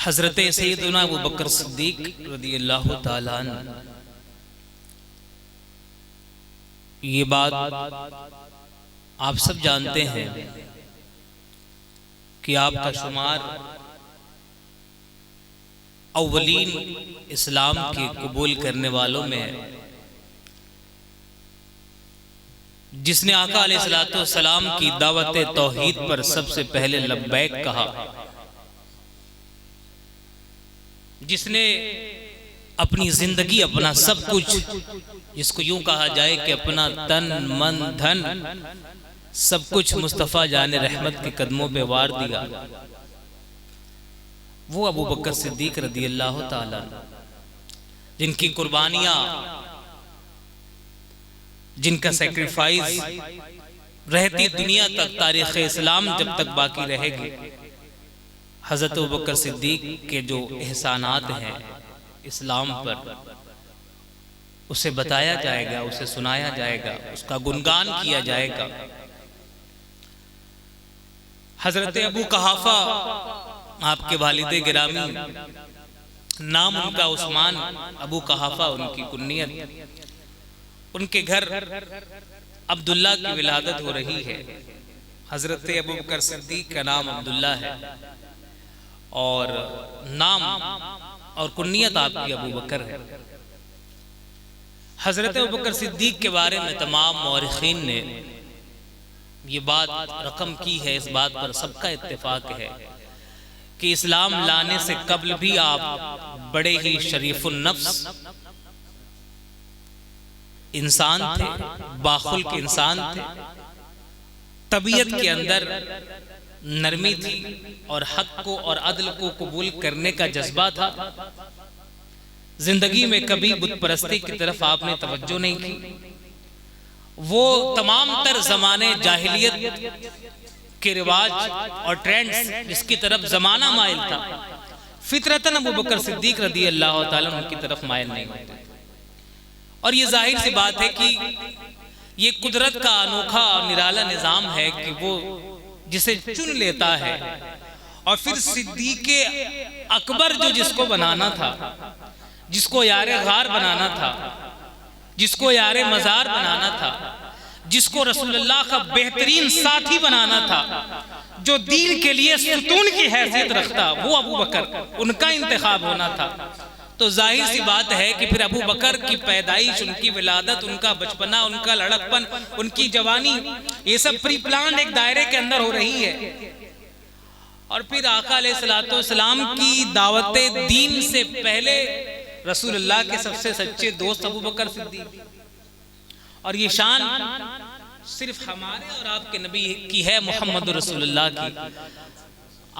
हजरत सैयदना अबू बकर सिद्दीक रदियल्लाहु ताला अन्हु, ये बात आप सब जानते हैं कि आपका शुमार अव्वलीन इस्लाम के कबूल करने वालों में है, जिसने आका अलैहिस्सलातु वस्सलाम की दावत तौहीद पर सबसे पहले लब्बैक कहा, जिसने अपनी जिंदगी, अपना सब कुछ, जिसको यूं कहा जाए कि अपना तन मन धन सब कुछ मुस्तफ़ा जाने रहमत के कदमों पे वार दिया, वो अबू बकर सिद्दीक रदियल्लाहु ताला, जिनकी कुर्बानियां, जिनका सैक्रिफाइस रहती दुनिया तक, तारीख़ इस्लाम जब तक बाकी रहेगी, हज़रत अबू बकर सिद्दीक के जो एहसानात हैं इस्लाम पर, उसे बताया जाएगा, उसे सुनाया जाएगा, उसका गुणगान किया जाएगा। हज़रत अबू कहाफा आपके वालिदे गिरामी, नाम उनका उस्मान, अबू कहाफा उनकी कुन्नियत, उनके घर अब्दुल्ला की विलादत हो रही है। हजरत अबू बकर सिद्दीक का नाम अब्दुल्ला है और नाम और कुन्नियत आपकी अबू बकर है। हजरत अबू बकर सिद्दीक के बारे में तमाम मौरिखीन ने ये बात रकम की है, इस बात पर सबका इत्तेफाक है कि इस्लाम लाने से कबल भी आप बड़े ही शरीफुन नफ्स इंसान थे, बाखुल्क इंसान थे, तबीयत के अंदर नरमी थी और हक को और अदल को कबूल करने का जज्बा था। जिंदगी में कभी बुत परस्ती की तरफ आपने तवज्जो नहीं की। वो तमाम तर जमाने जाहिलियत के रिवाज और ट्रेंड्स जिसकी तरफ जमाना माइल था, फितरतन अबू बकर सिद्दीक रदियल्लाहु ताला उनकी तरफ माइल नहीं होते। और ये जाहिर सी बात है कि ये कुदरत का अनोखा और निराला निजाम है कि वो जिसे चुन लेता है और फिर सिद्दीक़े अकबर जो जिसको बनाना था, जिसको यारे गार बनाना था, जिसको यारे मज़ार बनाना था, जिसको रसूलुल्लाह का बेहतरीन साथी बनाना था, जो दीन के लिए सुतून की हैसियत रखता, वो अबू बकर, उनका इंतखाब होना था। तो जाहिर सी बात है कि फिर अबू बकर की पैदाइश, उनकी विलादत, उनका बचपना, उनका लड़कपन, उनकी जवानी, ये सब प्री प्लान एक दायरे के अंदर हो रही है। और फिर आका अलैहिस्सलातु वस्सलाम की दावत दीन से पहले रसूलुल्लाह के सबसे सच्चे दोस्त अबू बकर सिद्दीक। और ये शान सिर्फ हमारे और आपके नबी की है, मोहम्मद रसूलुल्लाह की।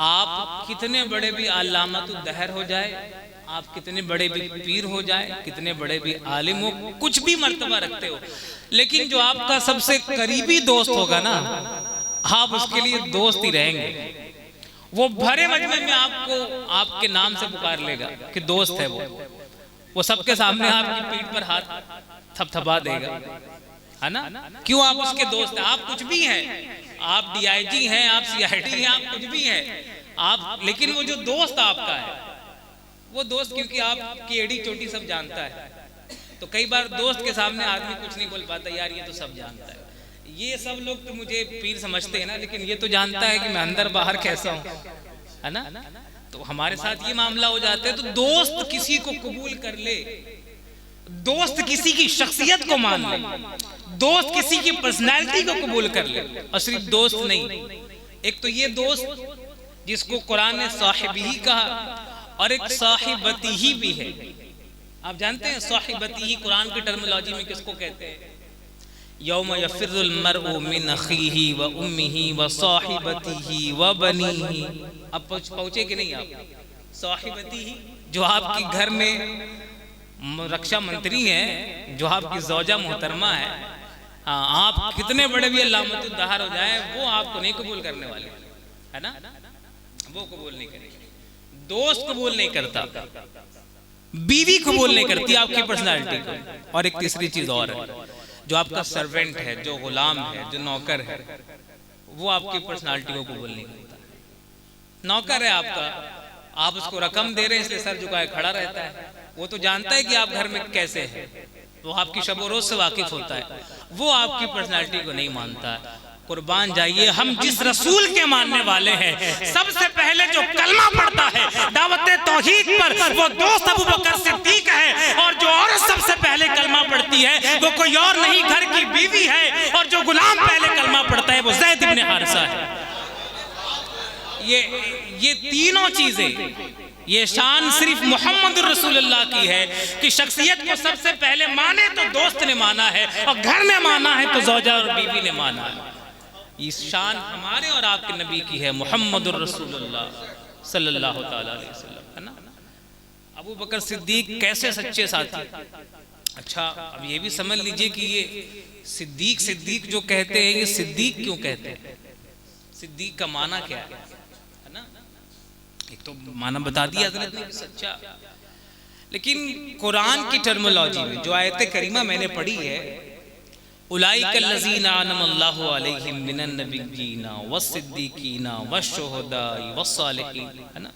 आप कितने बड़े भी अल्लामतुद दहर हो जाए, आप कितने बड़े भी पीर हो जाए, कितने बड़े भी आलिम हो, कुछ भी मर्तबा रखते हो, लेकिन जो आपका सबसे करीबी दोस्त होगा ना, आप उसके लिए दोस्त ही रहेंगे। वो भरे मजमे में आपको आपके नाम से पुकार लेगा कि दोस्त है वो सबके सामने आपकी पीठ पर हाथ थपथपा देगा, है ना? क्यों? आप उसके दोस्त हैं। आप कुछ भी हैं, आप DIG हैं, आप CID हैं, आप कुछ भी हैं आप, लेकिन वो जो दोस्त आपका है, वो दोस्त, क्योंकि आपकी एड़ी चोटी सब जानता है, तो कई बार दोस्त के सामने आदमी कुछ नहीं बोल पाता, यार ये तो सब जानता है, ये सब लोग तो मुझे पीर समझते हैं ना, लेकिन ये तो जानता है कि मैं अंदर बाहर कैसा हूँ, है ना? तो हमारे साथ ये मामला हो जाता है। तो दोस्त किसी को कबूल कर ले, दोस्त किसी की शख्सियत को मान ले, दोस्त किसी की पर्सनैलिटी को कबूल कर ले, और सिर्फ दोस्त नहीं, एक तो ये दोस्त जिसको कुरान ने साहिबी कहा, और एक साहिबती ही भी है। आप जानते हैं साहिबती ही कुरान की टर्मिनोलॉजी में किसको कहते हैं? यौम यफिरुल मरउ मिन अखीही व उम्मिही व साहिबतीही व बनीही। अब पहुंचे कि नहीं आप? साहिबती ही, जो आपके घर में रक्षा मंत्री है, जो आपकी ज़ौजा मोहतरमा है, हाँ, आप कितने बड़े भी अल्लामतुद दहर हो जाए, वो आपको नहीं कबूल करने वाले, है ना? वो कबूल नहीं करेंगे। दोस्त कबूल नहीं करता, बीवी कबूल नहीं करती आपकी पर्सनालिटी को। और एक तीसरी चीज और है, जो आपका सर्वेंट है, जो गुलाम है, जो नौकर है, वो आपकी पर्सनालिटी को कबूल नहीं करता। नौकर है आपका आप उसको रकम दे रहे हैं इसलिए सर झुकाए खड़ा रहता है। वो तो जानता है कि आप घर में कैसे हैं, वो आपकी शब रोज से वाकिफ होता है, वो आपकी पर्सनालिटी को नहीं मानता है। कुर्बान जाइए, हम जिस रसूल के मानने वाले हैं, सबसे पहले जो कलमा पढ़ता है दावत तौहीद पर, वो दोस्त अबू बकर सिद्दीक है। और जो औरत सबसे पहले कलमा पढ़ती है वो कोई और नहीं, घर की बीवी है। और जो गुलाम पहले कलमा पढ़ता है वो ज़ैद इब्न हारिसा है। ये तीनों चीजें, ये शान सिर्फ मोहम्मद रसूलुल्लाह की है कि शख्सियत को सबसे पहले माने तो दोस्त ने माना है, और घर में माना है तो ज़ौजा और बीवी ने माना है। इस शान हमारे और आपके नबी की है, मोहम्मद रसूलुल्लाह सल्लल्लाहु तआला अलैहि वसल्लम, है ना। अबू बकर सिद्दीक कैसे सच्चे साथी। अच्छा, अब ये भी समझ लीजिए कि ये सिद्दीक सिद्दीक जो कहते हैं, ये सिद्दीक क्यों कहते हैं, सिद्दीक का माना क्या है ना। एक तो माना बता दिया हज़रत ने सच्चा, लेकिन कुरान की टर्मिनोलॉजी में जो आयत करीमा मैंने पढ़ी है, उलाइकल्लज़ीना अनअमल्लाहु अलैहिम मिनन नबिय्यीना वस्सिद्दीकीना वश्शुहदाई वस्सालिहीन, है ना।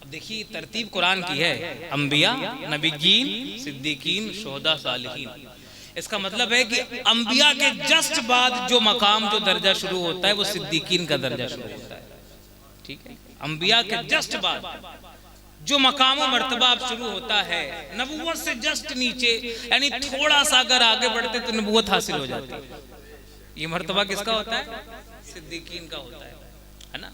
अब देखिए तरतीब कुरान की है, अंबिया, नबिय्यीन, सिद्दीकीन, शुहदा, सालिहीन। इसका मतलब है कि अंबिया के जस्ट बाद जो मकाम, जो दर्जा शुरू होता है वो सिद्दीकीन का दर्जा शुरू होता है, ठीक है। अंबिया के जस्ट बाद जो मकाम मर्तबा अब शुरू होता है, नबूवत से जस्ट नीचे, यानी थोड़ा सा अगर आगे बढ़ते तो नबूवत हासिल हो जाती है। ये मर्तबा किसका होता है, सिद्दीकीन का होता है ना।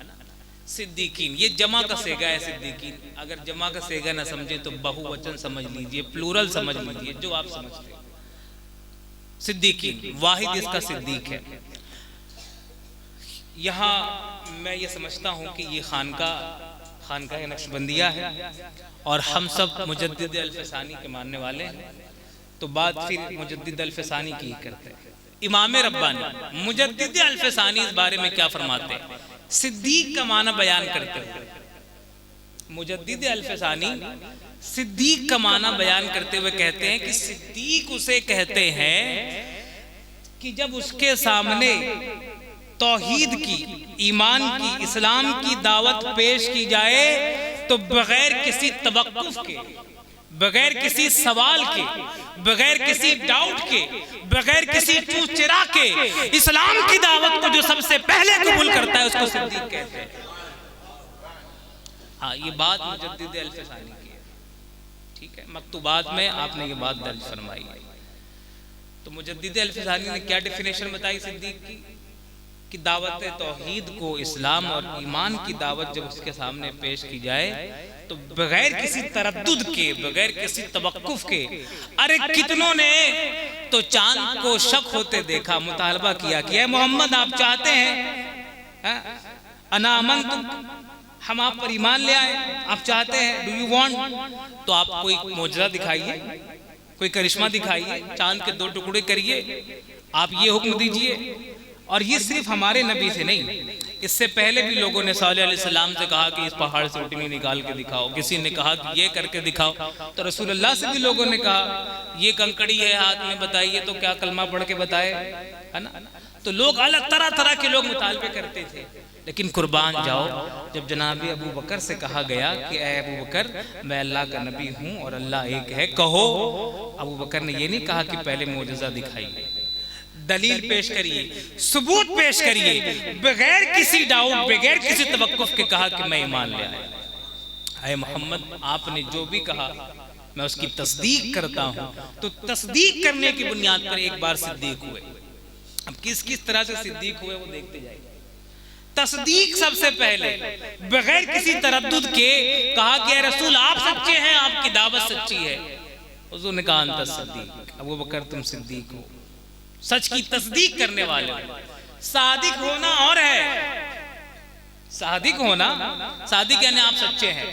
सिद्दीकीन ये जमा का सेगा है, सिद्दीकीन। अगर जमा का सेगा ना समझे तो बहुवचन समझ लीजिए, प्लूरल समझ लीजिए, जो आप समझते हैं। सिद्दीकीन वाहिद इसका सिद्दीक है। यहाँ मैं ये समझता हूँ कि ये खानकाह नक्शबंदिया है और हम सब मुजद्दिद अल-फ़सानी के मानने वाले हैं, तो बात फिर मुजद्दिद अल-फ़सानी की करते हैं। इमाम रब्बानी मुजद्दिद अल-फ़सानी इस बारे में क्या फरमाते हैं, सिद्दीक का माना बयान करते हुए, मुजद्दिद अल-फ़सानी सिद्दीक का माना बयान करते हुए कहते हैं कि सिद्दीक उसे कहते हैं कि जब उसके सामने तौहीद की, ईमान की, इस्लाम की दावत पेश की जाए तो बगैर किसी तवक्कुफ के, बगैर किसी सवाल के, बगैर किसी डाउट के, बगैर किसी चूचिरा के इस्लाम की दावत को जो सबसे पहले कबूल करता है उसको सिद्दीक कहते हैं। हाँ, ये बात मुजद्दिद अल-फ़सानी की है, ठीक है। मकतूबात में आपने ये बात दर्ज फरमाई है। तो मुजद्दिद अल-फ़सानी ने क्या डेफिनेशन बताई सिद्दीक की, कि दावत तौहीद को, इस्लाम और ईमान की दावत जब उसके सामने पेश की जाए तो बगैर किसी तरद्दुद के, बगैर किसी तवक्कुफ के, अरे कितनों ने तो चांद को शक होते देखा, मुतालबा किया कि ऐ मोहम्मद आप चाहते हैं, अना अमनतु, हम आप पर ईमान ले आए, आप चाहते हैं, डू यू वांट, तो आप कोई मोजज़ा दिखाइए, कोई करिश्मा दिखाइए, चांद के 2 टुकड़े करिए, आप ये हुक्म दीजिए। और ये सिर्फ हमारे नबी से नहीं, इससे पहले भी लोगों ने सल्लल्लाहु अलैहि वसल्लम से कहा कि इस पहाड़ से ऊँटनी निकाल के दिखाओ, किसी ने कहा कि ये करके दिखाओ, तो रसूलुल्लाह से भी लोगों ने कहा ये कंकड़ी है हाथ में, बताइए तो क्या कलमा पढ़ के बताए, है ना। तो लोग अलग तरह तरह के लोग मुतालबे करते थे, लेकिन कुर्बान जाओ जब जनाब अबू बकर से कहा गया कि ऐ अबू बकर मैं अल्लाह का नबी हूँ और अल्लाह एक है, कहो। अबू बकर ने ये नहीं कहा कि पहले मोजज़ा दिखाइए, दलील पेश करिए, सबूत पेश करिए, बगैर किसी डाउट, बगैर किसी तवक्कुफ के कहा कि मैं ईमान ले आया। ऐ मोहम्मद आपने जो भी कहा मैं उसकी तस्दीक करता हूँ। तो तस्दीक करने की बुनियाद पर एक बार सिद्दीक हुए। अब किस किस तरह से सिद्दीक हुए वो देखते जाइए। तस्दीक सबसे पहले बगैर किसी तरद्दुद के कहा कि रसूल आप सच्चे हैं, आपकी दावत सच्ची है। हुजूर ने कहा अंत सिद्दीक, अबू बकर तुम सिद्दीक हो, सच की तस्दीक करने वाले हो। सादिक होना और है, सादिक होना, सादिक यानी आप सच्चे हैं,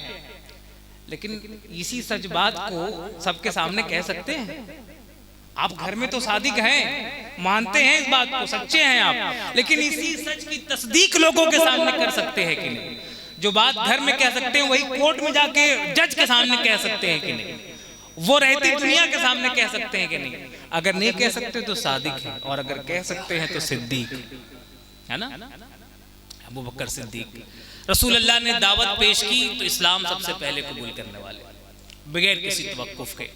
लेकिन इसी सच बात को सबके सामने कह सकते हैं। आप घर में तो सादिक हैं, मानते हैं इस बात को, सच्चे हैं आप, लेकिन इसी सच की तस्दीक लोगों के सामने कर सकते हैं कि नहीं? जो बात घर में कह सकते हैं वही कोर्ट में जाके जज के सामने कह सकते हैं कि नहीं? वो रहती दुनिया के सामने कह सकते हैं कि नहीं? अगर नहीं कह सकते तो सादिक है, और अगर कह सकते हैं तो सिद्दीक, है ना। अबू बकर सिद्दीक रसूल अल्लाह ने दावत पेश की तो इस्लाम सबसे पहले कबूल करने वाले, बगैर किसी तवक्कुफ के।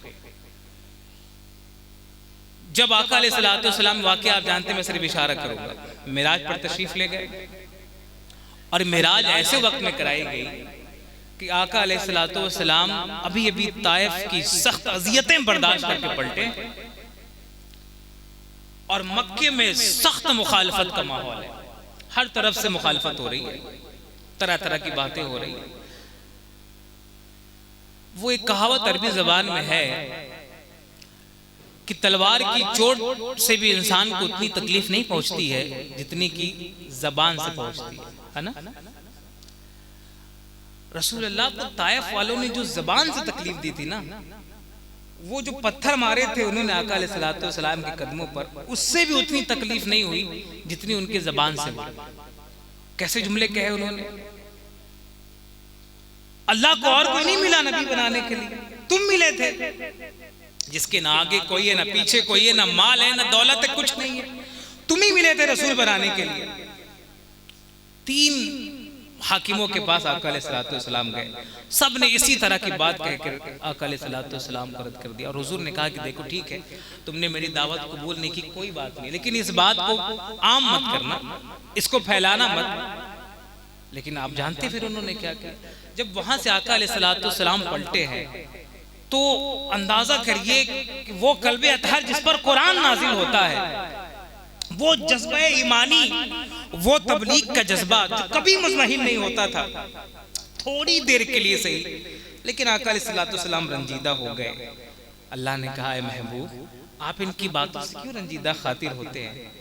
जब आका अलैहिस्सलाम वाक़या आप जानते हैं, मैं सिर्फ इशारा करूंगा, मिराज पर तशरीफ ले गए और मिराज ऐसे वक्त में कराई गई कि आका अलैहिस्सलाम अभी अभी ताइफ की सख्त अजियतें बर्दाश्त करके पलटे और मक्के में सख्त मुखालफत का माहौल है, हर तरफ से मुखालफत हो रही है, तरह तरह की बातें हो रही है। वो एक कहावत अरबी जबान में है कि तलवार की चोट से भी इंसान को उतनी तकलीफ नहीं पहुंचती है जितनी की जबान से पहुंचती है ना। रसूल अल्लाह को ताइफ वालों ने जो जबान से तकलीफ दी थी ना, वो जो पत्थर मारे थे उन्होंने आका अलैहिस्सलाम के कदमों पर, उससे भी उतनी तकलीफ नहीं हुई जितनी उनकी जबान से हुई। कैसे जुमले कहे उन्होंने, अल्लाह को और कोई नहीं मिला नबी बनाने के लिए, तुम मिले थे, जिसके ना आगे कोई है ना पीछे कोई है, ना माल है ना दौलत है, कुछ नहीं है, तुम ही मिले थे रसूल बनाने के लिए। 3 हाकिमों के पास आका अलैहिस्सलाम गए, सब ने इसी तरह की बात कहकर आका अलैहिस्सलाम को रद्द कर दिया। और हुजूर ने कहा कि देखो ठीक है, तुमने मेरी दावत कबूल नहीं की, कोई बात नहीं, लेकिन इस बात को आम मत करना, इसको फैलाना मत। लेकिन आप जानते फिर उन्होंने क्या किया, जब वहां से आका अलैहिस्सलाम पलटे हैं तो अंदाजा करिए कि वो कल्बे अतहर जिस पर कुरान नाजिल होता है, वो जज्बा ईमानी, वो तबलीग का जज्बा जो कभी मुज़महिल नहीं होता था, थोड़ी देर के लिए सही, लेकिन आका अलैहिस्सलाम रंजीदा हो गए। अल्लाह ने कहा, ऐ महबूब, आप इनकी बातों से क्यों रंजीदा खातिर होते हैं,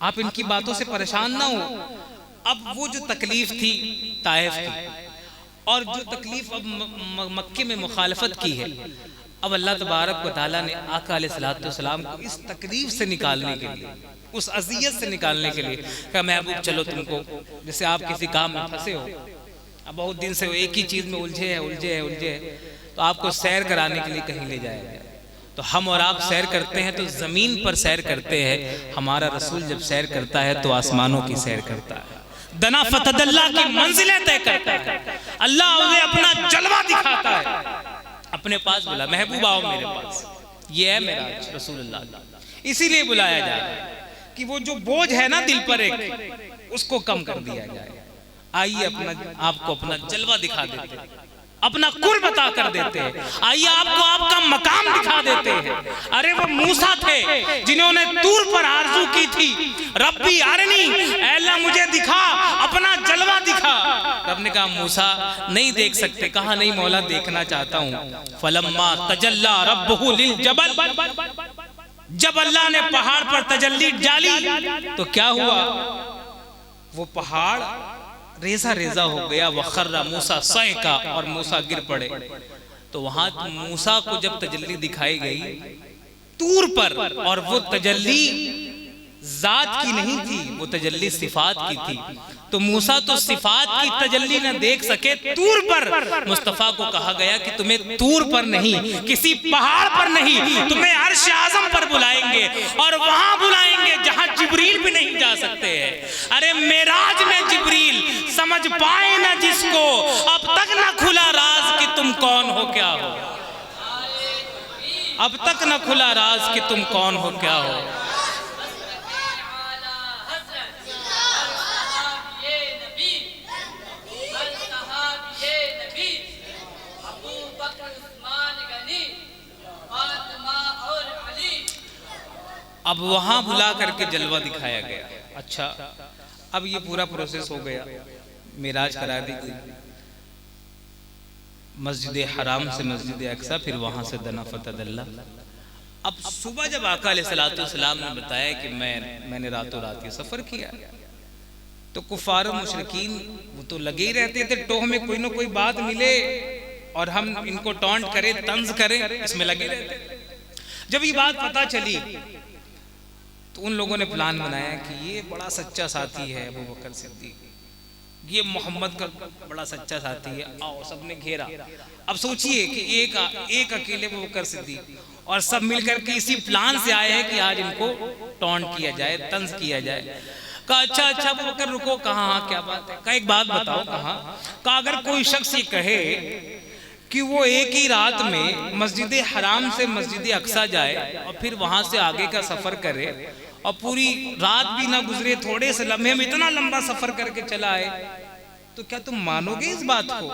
आप इनकी बातों से परेशान ना हो। अब वो जो तकलीफ थी ताइफ की और जो तकलीफ अब मक्के में मुखालफत की है, अब अल्लाह तबारक व तआला ने आका अलैहिस्सलाम को इस तकलीफ से निकालने के लिए, उस अज़ियत से निकालने के लिए कहा, महबूब चलो, तुमको जैसे आप किसी काम में फंसे हो, अब बहुत दिन से एक ही चीज में उलझे है, तो आपको सैर कराने के लिए कहीं ले जाया जाए। तो हम और आप सैर करते हैं तो जमीन पर सैर करते हैं, हमारा रसूल जब सैर करता है तो आसमानों की सैर करता है, दना फतदल्ला की मंजिलें तय करता है, अल्लाह उन्हें अपना जलवा दिखाता है, अपने पास बुला, महबूब आओ मेरे पास, ये है मेरा रसूलुल्लाह। इसीलिए बुलाया जा रहा है कि वो जो बोझ है ना दिल पर एक, उसको कम कर दिया जाए। आइए आपको अपना जलवा दिखा देते हैं, अपना कुर बता कर देते हैं, आइए आपको आपका मकाम दिखा देते हैं। अरे वो मूसा थे जिन्होंने तूर पर आरज़ू की थी, रब्बी अरनी, अल्लाह मुझे दिखा, अपना जलवा दिखा। रब ने कहा मूसा नहीं देख सकते, कहा नहीं मौला देखना चाहता हूँ। फलम्मा तजल्ला रब्बुहु लिल जबल, जब अल्लाह ने पहाड़ पर तजल्ली डाली तो क्या हुआ, वो पहाड़ रेजा रेजा हो गया। वखर्रा मूसा सैका, और मूसा गिर पड़े। तो वहां मूसा को जब तजल्ली दिखाई गई तूर पर, और वो तजल्ली जात की नहीं थी, वो तजल्ली सिफात की थी, तो मूसा तो सिफात की तजल्ली न देख सके, तूर पर मुस्तफा को कहा गया कि तुम्हें तूर पर नहीं, किसी पहाड़ पर नहीं, तुम्हें अर्श आज़म पर बुलाएंगे, और वहां बुलाएंगे जहां जिब्रील भी नहीं जा सकते हैं। अरे मेराज में जिब्रील समझ पाए ना जिसको, अब तक ना खुला राज कि तुम कौन हो क्या हो, अब तक ना खुला राज कि तुम कौन हो क्या हो। अब वहां बुला करके जलवा दिखाया गया। अच्छा, अब ये पूरा प्रोसेस हो गया, मिराज करा दी गई, मस्जिद हराम से मस्जिद अक्सा, फिर वहां से दना फतदल्ला। अब सुबह जब आका अलैहिस्सलाम ने बताया कि मैंने रातों रात ये सफर किया, तो कुफार मुशरिकीन वो तो लगे ही रहते थे, टोह में कोई ना कोई बात मिले और हम इनको टॉन्ट करें, तंज करें, इसमें लगे रहते। जब ये बात पता चली तो उन लोगों ने प्लान बनाया कि ये बड़ा सच्चा साथी है अबू बकर सिद्दीक, ये मोहम्मद का बड़ा सच्चा साथी है, आओ सबने घेरा। अब सोचिए कि एक अकेले अबू बकर सिद्दीक, और सब मिलकर के इसी प्लान से आए हैं कि आज इनको टॉन्ट किया जाए, तंज किया जाए। कहा अच्छा अच्छा अबू बकर रुको, कहाँ हाँ क्या बात है? कहा एक बात बताओ, कहाँ? कहा अगर कोई शख्स ये कहे कि वो एक ही रात में मस्जिद हराम से मस्जिद अक्सा जाए और फिर वहां से आगे का सफर करे और पूरी रात भी ना गुजरे, थोड़े से लम्हे में इतना लंबा सफर करके चला आए, तो क्या तुम मानोगे इस बात को?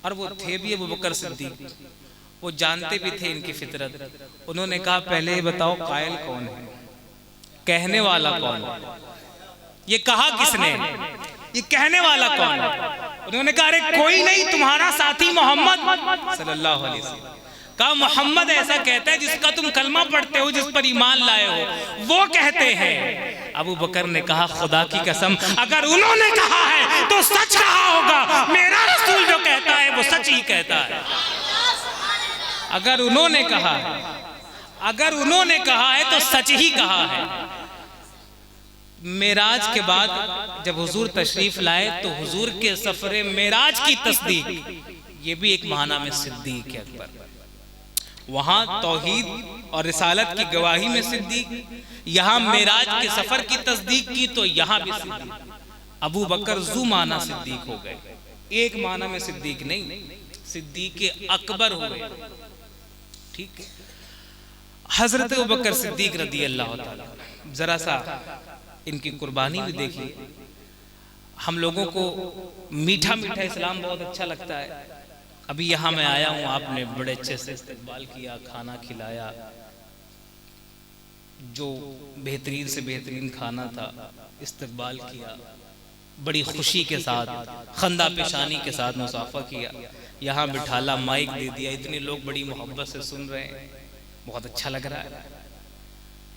और वो थे भी अबू बकर सिद्दीक, वो जानते भी थे इनकी फितरत। उन्होंने कहा पहले ये बताओ कायल कौन है, कहने वाला कौन है? ये कहा किसने? ये कहने वाला कौन है? उन्होंने कहा अरे कोई नहीं, तुम्हारा साथी मोहम्मद सल्लल्लाहु अलैहि वसल्लम। कहा मोहम्मद ऐसा कहता है जिसका तुम कलमा पढ़ते हो, जिस पर ईमान लाए हो, वो कहते हैं। अबू बकर ने कहा खुदा की कसम अगर उन्होंने कहा है तो सच कहा होगा, मेरा रसूल जो कहता है वो सच ही कहता है। अगर उन्होंने कहा है, अगर उन्होंने कहा है तो सच ही कहा है। मेराज के बाद जब हुजूर तशरीफ लाए तो हुजूर के सफरे मेराज की तस्दीक, ये भी एक माना में सिद्दीक अकबर, वहां तौहीद और रिसालत की गवाही में सिद्दीक, यहां मेराज के सफर की तस्दीक की तो यहां भी सिद्दीक। अबू बकर जू माना सिद्दीक हो गए, एक माना में सिद्दीक नहीं, सिद्दीक अकबर हो गए। ठीक है, हजरत अबू बकर सिद्दीक रदी अल्लाह ताला, जरा सा इनकी कुर्बानी भी देखिए। हम लोगों को मीठा मीठा इस्लाम बहुत अच्छा लगता है। अभी यहाँ मैं आया हूँ, आपने बड़े अच्छे से इस्तकबाल किया, खाना खिलाया, जो बेहतरीन से बेहतरीन खाना था, इस्तकबाल किया, बड़ी खुशी के साथ खंदा पेशानी के साथ मुसाफा किया, यहाँ बिठाला, माइक दे दिया, इतने लोग बड़ी मोहब्बत से सुन रहे हैं, बहुत अच्छा लग रहा है।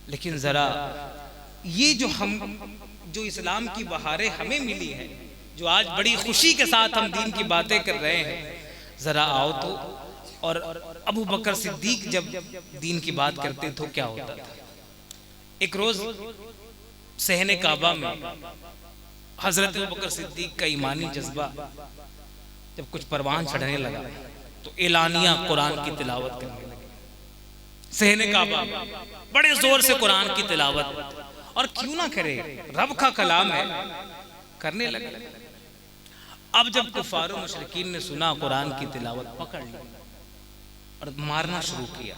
लेकिन जरा ये जो इस्लाम की बहारें हमें मिली है, जो आज बड़ी खुशी के साथ हम दीन की बातें कर रहे हैं, जरा आओ तो। और अबू बकर सिद्दीक जब दीन की बात करते तो क्या होता था? एक रोज सहने काबा में हजरत अबू बकर सिद्दीक का ईमानी जज्बा जब कुछ परवान चढ़ने लगा तो एलानिया कुरान की तिलावत करने लगे। सहने काबा बड़े जोर से कुरान की तिलावत, और क्यों ना करे, रब का कलाम है, करने लगे। अब जब कुफार और मुशरिकीन ने सुना कुरान की तिलावत, पकड़ ली और मारना शुरू किया।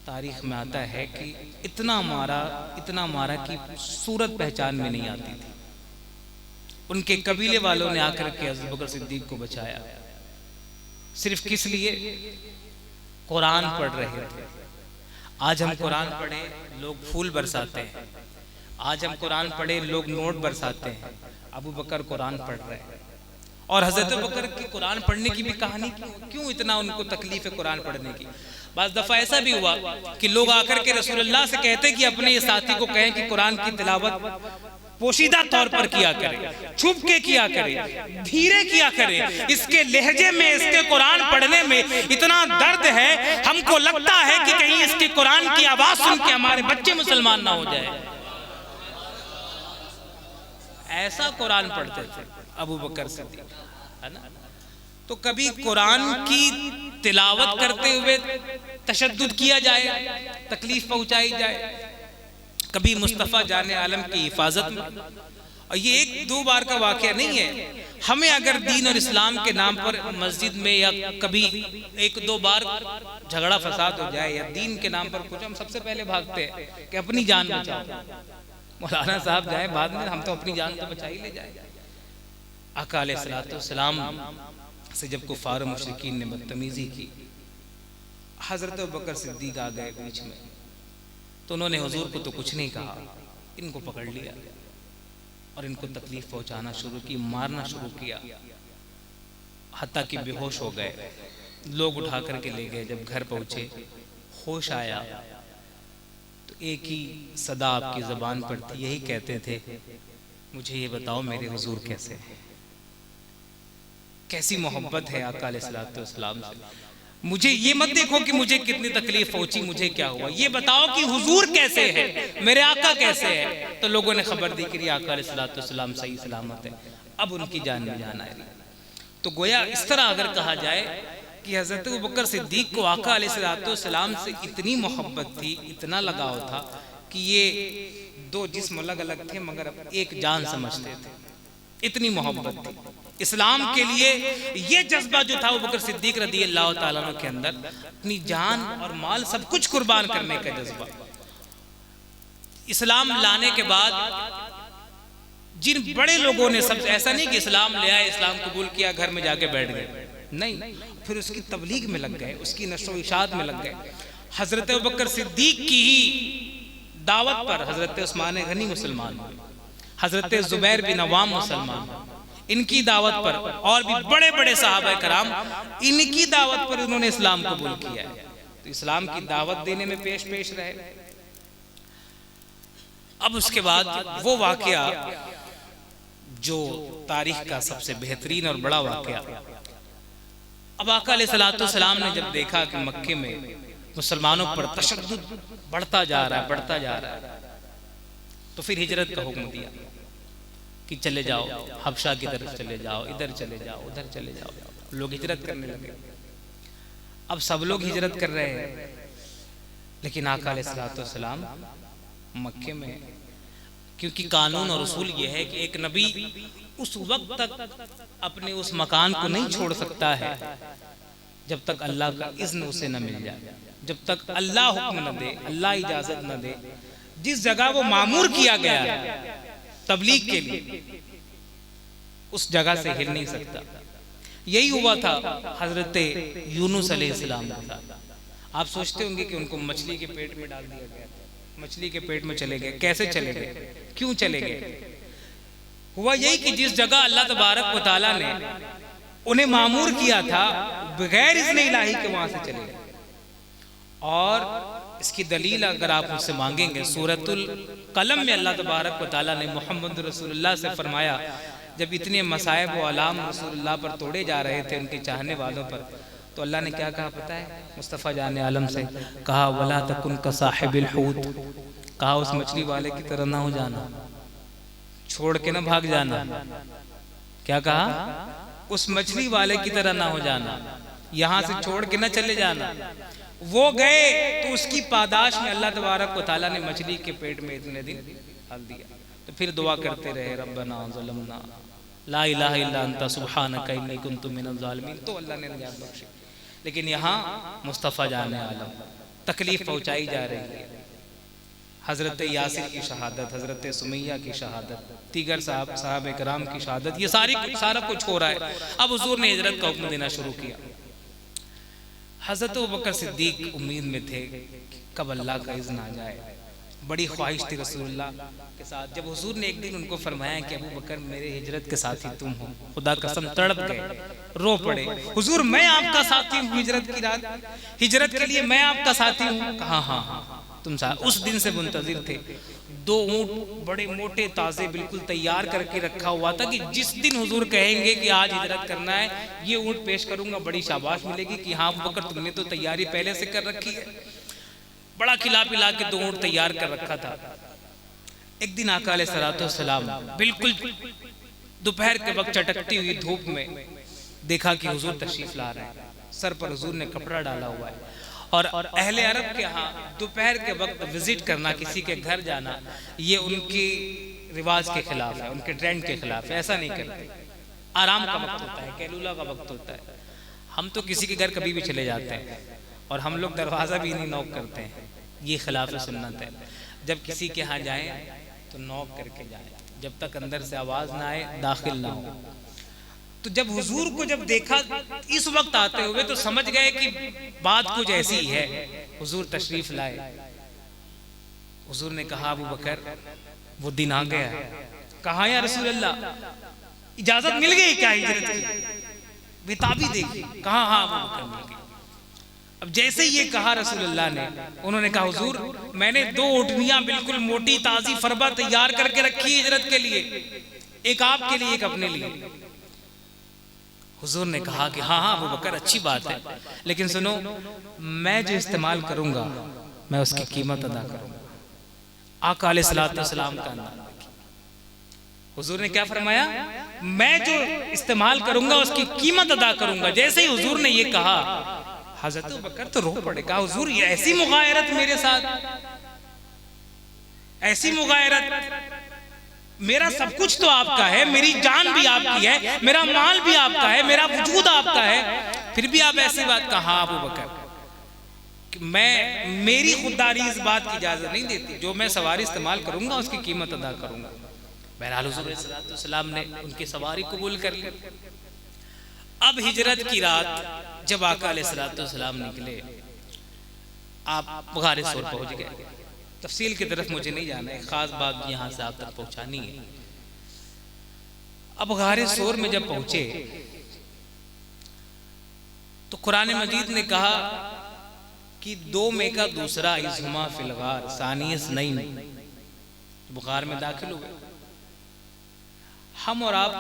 तारीख में आता है कि इतना मारा कि सूरत पहचान में नहीं आती थी। उनके कबीले वालों ने आकर के अबू बकर सिद्दीक को बचाया। सिर्फ किस लिए? कुरान पढ़ रहे थे। आज हम कुरान पढ़े लोग फूल बरसाते हैं, आज हम कुरान पढ़े लोग नोट बरसाते हैं। अबू बकर कुरान पढ़ रहे हैं। और हजरत अबू बकर की कुरान पढ़ने की भी कहानी, क्यों इतना उनको तकलीफ है कुरान पढ़ने की? बाज़ दफा ऐसा भी हुआ कि लोग आकर के रसूलुल्लाह से कहते कि अपने ये साथी को कहें कि कुरान की तिलावत पोशीदा तौर पर किया करे, छुप के किया करे, धीरे किया करे, इसके लहजे में, इसके कुरान पढ़ने में इतना दर्द है, हमको लगता है कि कहीं इसके कुरान की आवाज सुन के हमारे बच्चे मुसलमान ना हो जाए। ऐसा कुरान पढ़ते थे अबू बकर सिद्दीक, है ना? तो कभी कुरान की तिलावत करते हुए तशद्दुद किया जाए, तकलीफ पहुंचाई जाए, कभी मुस्तफ़ा जाने आलम की हिफाजत में। और ये एक दो बार का वाक़या नहीं है। हमें अगर दीन और इस्लाम के नाम पर मस्जिद में या कभी एक दो बार झगड़ा फसाद हो जाए या दीन के नाम पर कुछ, हम सबसे पहले भागते हैं कि अपनी जान बचाओ। मौलाना साहब जाए बाद में, हम तो अपनी जान तो बचा ही ले जाए। आका अलैहिस्सलाम से जब कुफार मुशरिकीन ने बदतमीजी की, हजरत अबू बकर सिद्दीक आ गए बीच में, तो उन्होंने हुजूर को तो कुछ नहीं कहा, इनको पकड़ लिया और इनको तकलीफ पहुंचाना शुरू की, मारना शुरू किया, हत्ता कि बेहोश हो गए। लोग उठा करके ले गए। जब घर पहुंचे, होश आया तो एक ही सदा आपकी ज़बान पर थी, यही कहते थे, मुझे ये बताओ मेरे हुजूर कैसे हैं? कैसी मोहब्बत है आका अलैहिस्सलाम से। मुझे ये मत देखो कि मुझे कितनी तकलीफ पहुंची, मुझे क्या हुआ, ये बताओ कि हुजूर कैसे है, मेरे आका कैसे है। तो लोगों ने खबर दी कि आका अलैहिस्सलाम सही सलामत है, अब उनकी जान में जान आई। तो गोया इस तरह अगर कहा जाए कि हजरत अबू बकर सिद्दीक को आका अलैहिस्सलाम से इतनी मोहब्बत थी, इतना लगाव था कि ये दो जिस्म अलग अलग थे मगर एक जान समझते थे, इतनी मोहब्बत थी इस्लाम के लिए। ये जज्बा जो था अबू बकर सिद्दीक रज़ी अल्लाह ताला अन्हु के अंदर, अपनी जान और माल सब कुछ कुर्बान करने का जज्बा। इस्लाम लाने के बाद जिन बड़े लोगों ने, सब ऐसा नहीं कि इस्लाम ले आए, इस्लाम कबूल किया, घर में जाके बैठ गए, नहीं, फिर उसकी तबलीग में लग गए, उसकी नशो इशात में लग गए। हजरत अबू बकर सिद्दीक की ही दावत पर हजरत उस्मान गनी मुसलमान हुए, हजरत जुबैर बिन अवाम मुसलमान, इनकी दावत पर और भी बड़े बड़े सहाबा कराम, इनकी दावत पर उन्होंने इस्लाम कबूल किया है। तो इस्लाम की दावत देने में पेश पेश रहे। अब उसके बाद वो वाकया जो तारीख का सबसे बेहतरीन और बड़ा वाकया, अब आका अलैहिस्सलाम ने जब देखा कि मक्के में मुसलमानों पर तशद्दुद बढ़ता जा रहा है, तो फिर हिजरत का हुक्म दिया कि चले जाओ, हबशा की तरफ चले जाओ, इधर चले जाओ, उधर चले जाओ। लोग हिजरत करने लगे। अब सब लोग हिजरत कर रहे हैं, लेकिन आका अलैहिस्सलाम मक्के में, क्योंकि कानून और उसूल ये है कि एक नबी उस वक्त तक अपने उस मकान को नहीं छोड़ सकता है जब तक अल्लाह का इज़्न उसे न मिल जाए, जब तक अल्लाह हुक्म न दे, अल्लाह इजाजत न दे। जिस जगह वो मामूर किया गया है तबलीग के लिए, उस जगह से हिल नहीं सकता। यही हुआ था हजरत यूनुस अलैहिस्सलाम के साथ। आप सोचते होंगे कि उनको मछली के पेट में डाल दिया गया, मछली के पेट में चले गए। कैसे चले गए, क्यों चले गए? हुआ यही कि जिस जगह अल्लाह तबारक व तआला ने उन्हें मामूर किया था, बगैर इज़्न इलाही के वहां से चले गए। और इसकी दलील अगर आप मुझसे मांगेंगे, सूरतुल कलम में अल्लाह तबारक व तआला ने मोहम्मद रसूलुल्लाह से फरमाया, जब इतने मसाइब व अलाम रसूलुल्लाह पर तोड़े जा रहे थे, उनके चाहने वालों पर, तो अल्लाह ने क्या कहा पता है? मुस्तफ़ा जान आलम से कहा, वला तकुन का साहिबिल हूत, कहा उस मछली वाले की तरह ना हो जाना, छोड़ के ना भाग जाना। क्या कहा? उस मछली वाले की तरह ना हो जाना, यहाँ से छोड़ के ना चले जाना। वो गए तो उसकी पादाश में अल्लाह तबारक व तआला ने मछली के पेट में इतने दिन डाल दिया। तो फिर दुआ करते रहे, रब्बना ज़लमना ला इलाहा इल्ला अंता सुब्हानका इन्नी कुन्तु मिनज़ ज़ालिमीन, तो अल्लाह ने निजात बख्शी। लेकिन यहाँ मुस्तफ़ा जान आलम तकलीफ पहुँचाई जा रही है। हज़रत यासिर की शहादत, हज़रत सुमैया की शहादत, दीगर साहब कराम की शहादत, ये सारा कुछ हो रहा है। अब हुजूर ने हिजरत का हुक्म देना शुरू किया। हज़रत अबू बकर सिद्दीक उम्मीद में थे कब अल्लाह का इज़्न आ जाए। बड़ी ख्वाहिश थी रसूलुल्लाह के साथ। जब हुजूर ने एक दिन उनको फरमाया कि अबू बकर मेरे हिजरत के साथी तुम हो, खुदा कसम तड़प गए, रो पड़े। हुजूर मैं आपका साथी हूँ हिजरत की रात, हिजरत के लिए मैं आपका साथी हूँ। कहा हाँ तुम साथ। उस दिन से मुंतजिर थे। 2 ऊँट बड़े मोटे ताज़े बिल्कुल तैयार करके रखा हुआ था कि जिस दिन हुजूर कहेंगे कि आज हिजरत करना है, ये ऊँट पेश करूंगा, बड़ी शाबाश मिलेगी कि हाँ अबू बकर तुमने तो तैयारी पहले से कर रखी है। बड़ा खिला पिला के 2 ऊँट तैयार कर रखा था। एक दिन आका अलैहिस्सलाम बिल्कुल दोपहर के वक्त चटकती हुई धूप में देखा कि हुजूर तशरीफ ला रहे हैं। सर पर हुजूर ने कपड़ा डाला हुआ है। और अहले अरब के यहाँ दोपहर के वक्त विजिट करना, किसी के घर जाना, ये उनकी रिवाज के खिलाफ है, उनके ट्रेंड के खिलाफ है। ऐसा नहीं करते। आराम का वक्त होता है, कैलूला का वक्त होता है। हम तो किसी के घर कभी भी चले जाते हैं और हम लोग दरवाज़ा भी नहीं नॉक करते हैं, ये खिलाफ सुन्नत है। जब किसी के यहाँ जाएं तो नॉक करके जाएं, जब तक अंदर से आवाज़ ना आए दाखिल ना हो। तो जब हुजूर को जब देखा इस वक्त आते हुए, तो समझ गए कि बात कुछ ऐसी ही है। हुजूर तशरीफ लाए। हुजूर ने कहा अबू बकर वो दिन आ गया। कहा या रसूल अल्लाह इजाजत मिल गई क्या हिजरत की? बेताबी देखी। कहा हाँ अबू बकर मिल गई। अब जैसे ये कहा रसूलुल्लाह ने, उन्होंने कहा हुजूर मैंने 2 ऊँटनियां बिल्कुल मोटी ताजी फरबा तैयार करके रखी हिजरत के लिए, एक आपके लिए एक अपने लिए। हुजूर ने कहा कि हाँ हाँ अबू बकर अच्छी बात है, लेकिन सुनो मैं जो इस्तेमाल करूंगा मैं उसकी कीमत अदा करूंगा। आका अलैहिस्सलाम का अंदाज़। हुजूर ने क्या फरमाया? मैं जो इस्तेमाल करूंगा उसकी कीमत अदा करूंगा। जैसे ही हुजूर ने ये कहा, हज़रत अबू बकर तो रो पड़े। कहा हुजूर ये ऐसी मुगायरत मेरे साथ? ऐसी मुगायरत, मेरा सब कुछ तो आपका है, मेरी जान भी आपकी है, मेरा माल भी आपका है, मेरा वजूद आपका है, फिर भी आप ऐसी बात कहा अबू बकर कि मेरी खुददारी इस बात की इजाजत नहीं देती, जो मैं सवारी इस्तेमाल करूंगा उसकी कीमत अदा करूंगा। बहरहाल हुज़ूर सल्लल्लाहु ने उनकी सवारी कबूल कर ली। अब हिजरत की रात जब आका अलैहिस्सलाम निकले, आप गारे सोर पहुंच गए। तफसील की तरफ मुझे नहीं जाना है, खास बात यहाँ से आप तक पहुंचानी है। अब गारे सोर में जब पहुंचे तो कुरान मजीद ने कहा कि 2 में का दूसरा इज़हुमा फिल गार सानियस नहीं, बुखार में दाखिल हुए। हम और आप